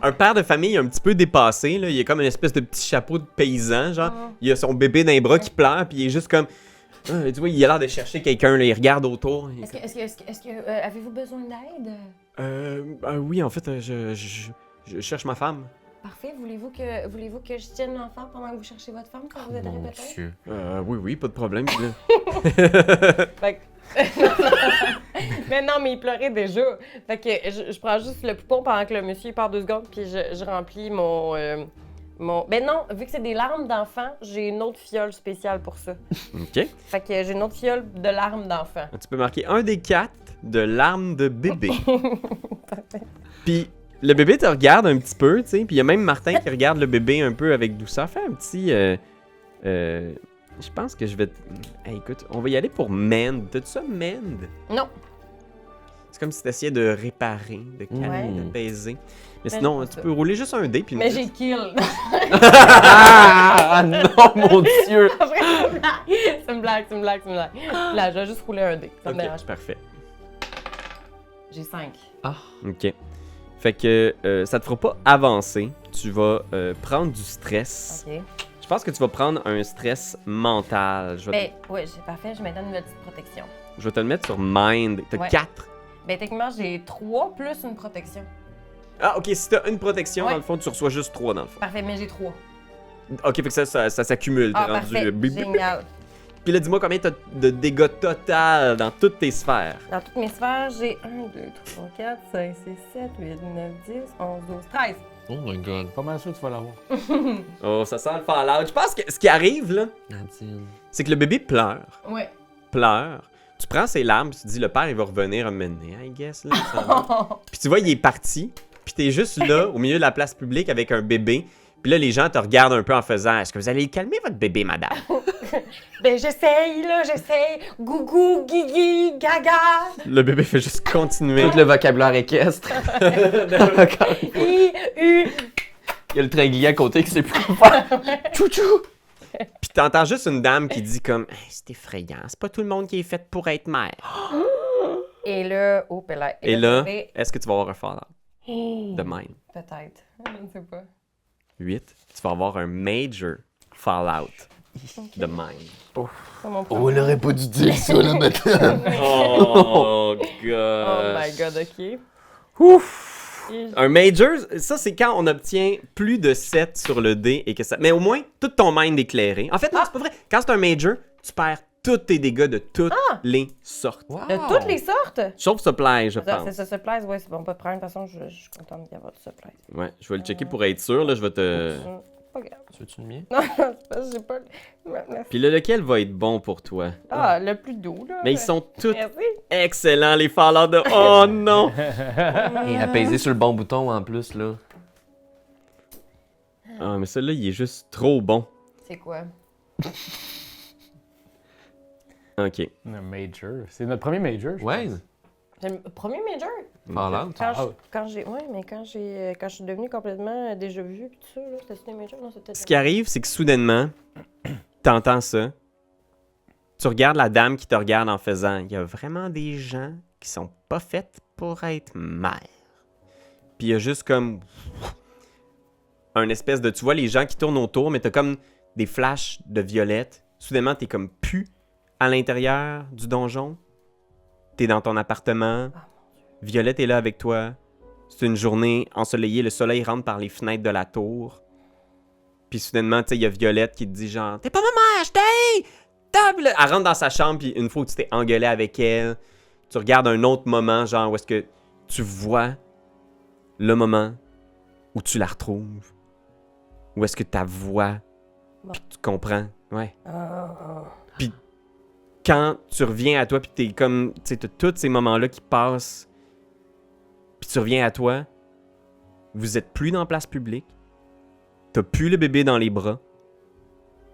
un père de famille un petit peu dépassé. Là. Il a comme une espèce de petit chapeau de paysan, genre. Il a son bébé dans les bras qui pleure, puis il est juste comme... tu vois, il a l'air de chercher quelqu'un, là. Il regarde autour. Est-ce que avez-vous besoin d'aide? Oui, en fait, je cherche ma femme. Parfait. Voulez-vous que je tienne l'enfant pendant que vous cherchez votre femme quand vous êtes arrivé peut-être? Dieu. Oui, pas de problème. Fait que- mais non, mais il pleurait déjà. Fait que je prends juste le poupon pendant que le monsieur part 2 secondes, puis je remplis mon... Ben non, vu que c'est des larmes d'enfant, j'ai une autre fiole spéciale pour ça. OK. Fait que j'ai une autre fiole de larmes d'enfant. Tu peux marquer un des 4 de larmes de bébé. Puis le bébé te regarde un petit peu, tu sais. Puis il y a même Martin qui regarde le bébé un peu avec douceur. Fais un petit... je pense que je vais... Hey, écoute, on va y aller pour mend. T'as-tu ça, mend? Non. C'est comme si t'essayais de réparer, de calmer, Ouais. d'apaiser. Mais Mais sinon, j'ai pas tu ça. peux rouler juste un dé, puis... Mais j'ai kill. Ah non, mon Dieu! Après, c'est une blague. Là, je vais juste rouler un dé. Ça me Ok, dérange pas. parfait. J'ai 5. OK. Fait que ça te fera pas avancer. Tu vas prendre du stress. OK. Je pense que tu vas prendre un stress mental. Je vais, Ben, oui, c'est parfait. Je me donne une petite protection. je vais te le mettre sur mind. T'as Ouais. 4. Ben, techniquement, j'ai 3 plus une protection. Ah, OK. Si t'as une protection, Ouais. dans le fond, tu reçois juste 3 dans le fond. Parfait, mais j'ai 3. OK, fait que ça s'accumule. Ah, T'es rendu, parfait. bip, bip, bip. Génial. Puis là, dis-moi combien t'as de dégâts total dans toutes tes sphères. Dans toutes mes sphères, j'ai 1, 2, 3, 4, 5, 6, 7, 8, 9, 10, 11, 12, 13. Oh my god. Pas mal sûr que tu vas l'avoir. Oh, ça sent le fallout. Je pense que ce qui arrive, là, Nadine. c'est que le bébé pleure. Ouais. Tu prends ses larmes, tu te dis, le père, il va revenir un moment donné, I guess, là. ça va. Puis tu vois, il est parti, puis t'es juste là, au milieu de la place publique, avec un bébé. Puis là, les gens te regardent un peu en faisant, est-ce que vous allez calmer votre bébé, madame? Ben, j'essaye. Gougou, guigui, gaga. Le bébé fait juste continuer. Tout le vocabulaire équestre. I, U. Il y a le tringlier à côté qui sait plus quoi faire. Chouchou! Puis t'entends juste une dame qui dit comme, hey, c'est effrayant, c'est pas tout le monde qui est fait pour être mère. Et là, oh, là. Et là, c'est- est-ce que tu vas avoir un fallout de même? Peut-être. Je ne sais pas. 8. Tu vas avoir un major fallout de même. C'est mon Oh, premier. elle aurait pas dû dire ça, là, maintenant. Oh, Oh gosh. my god, ok. Ouf! Et Un major, ça c'est quand on obtient plus de 7 sur le dé et que ça... Mais au moins, tout ton mind est éclairé. En fait, non, c'est pas vrai. Quand c'est un major, tu perds tous tes dégâts de toutes les sortes. De toutes les sortes? Sauf supply, je Ça, pense. c'est ça, supplies, ouais, c'est bon, pas de problème. De toute façon, je suis contente d'y avoir du supplies. Ouais, je vais le checker pour être sûr. Là, je vais te... Pas grave. Tu veux-tu le mien? Non, c'est parce que j'ai pas. Merci. Puis là, lequel va être bon pour toi? Ah, le plus doux, là. Mais ils sont tous Merci. excellents, les fallouts de... Oh non! Et apaiser sur le bon bouton en plus, là. Ah, mais celui-là, il est juste trop bon. C'est quoi? OK. Un major. C'est notre premier major, je Ouais, pense. C'est le premier major. Fallout. Quand je suis devenue complètement déjà vue, pis tout ça, là, c'était des majors? Non, c'était... Ce qui arrive, c'est que soudainement, t'entends ça. Tu regardes la dame qui te regarde en faisant « Il y a vraiment des gens qui sont pas faits pour être mères. » Puis il y a juste comme... un espèce de... Tu vois les gens qui tournent autour, mais t'as comme des flashs de violette. Soudainement, t'es comme pu à l'intérieur du donjon. T'es dans ton appartement. Violette est là avec toi. C'est une journée ensoleillée. Le soleil rentre par les fenêtres de la tour. Puis soudainement, tu sais, il y a Violette qui te dit genre « T'es pas ma mère, je t'ai! Table! » Elle rentre dans sa chambre, puis une fois que tu t'es engueulé avec elle, tu regardes un autre moment, genre où est-ce que tu vois le moment où tu la retrouves. Où est-ce que ta voix, puis tu comprends. Ouais. Puis quand tu reviens à toi, puis t'es comme, tu sais, t'as tous ces moments-là qui passent, puis tu reviens à toi, vous êtes plus dans la place publique, t'as plus le bébé dans les bras,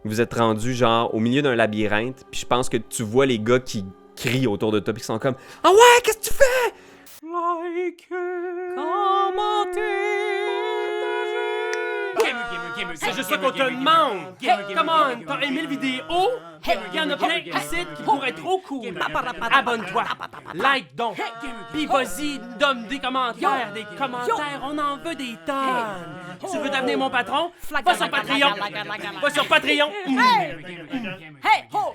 vous êtes rendu genre au milieu d'un labyrinthe, puis je pense que tu vois les gars qui crient autour de toi, puis qui sont comme « Ah ouais, qu'est-ce que tu fais? » Like C'est juste ça qu'on te demande! Hey, come on! T'as aimé le vidéo? Hey, y'en a plein ici qui pourraient être trop cool! Abonne-toi! Like donc! Pis vas-y, donne des commentaires! Des commentaires, on en veut des tonnes! Tu veux devenir mon patron? Va sur Patreon! Va sur Patreon! Hey! Hey! Ho!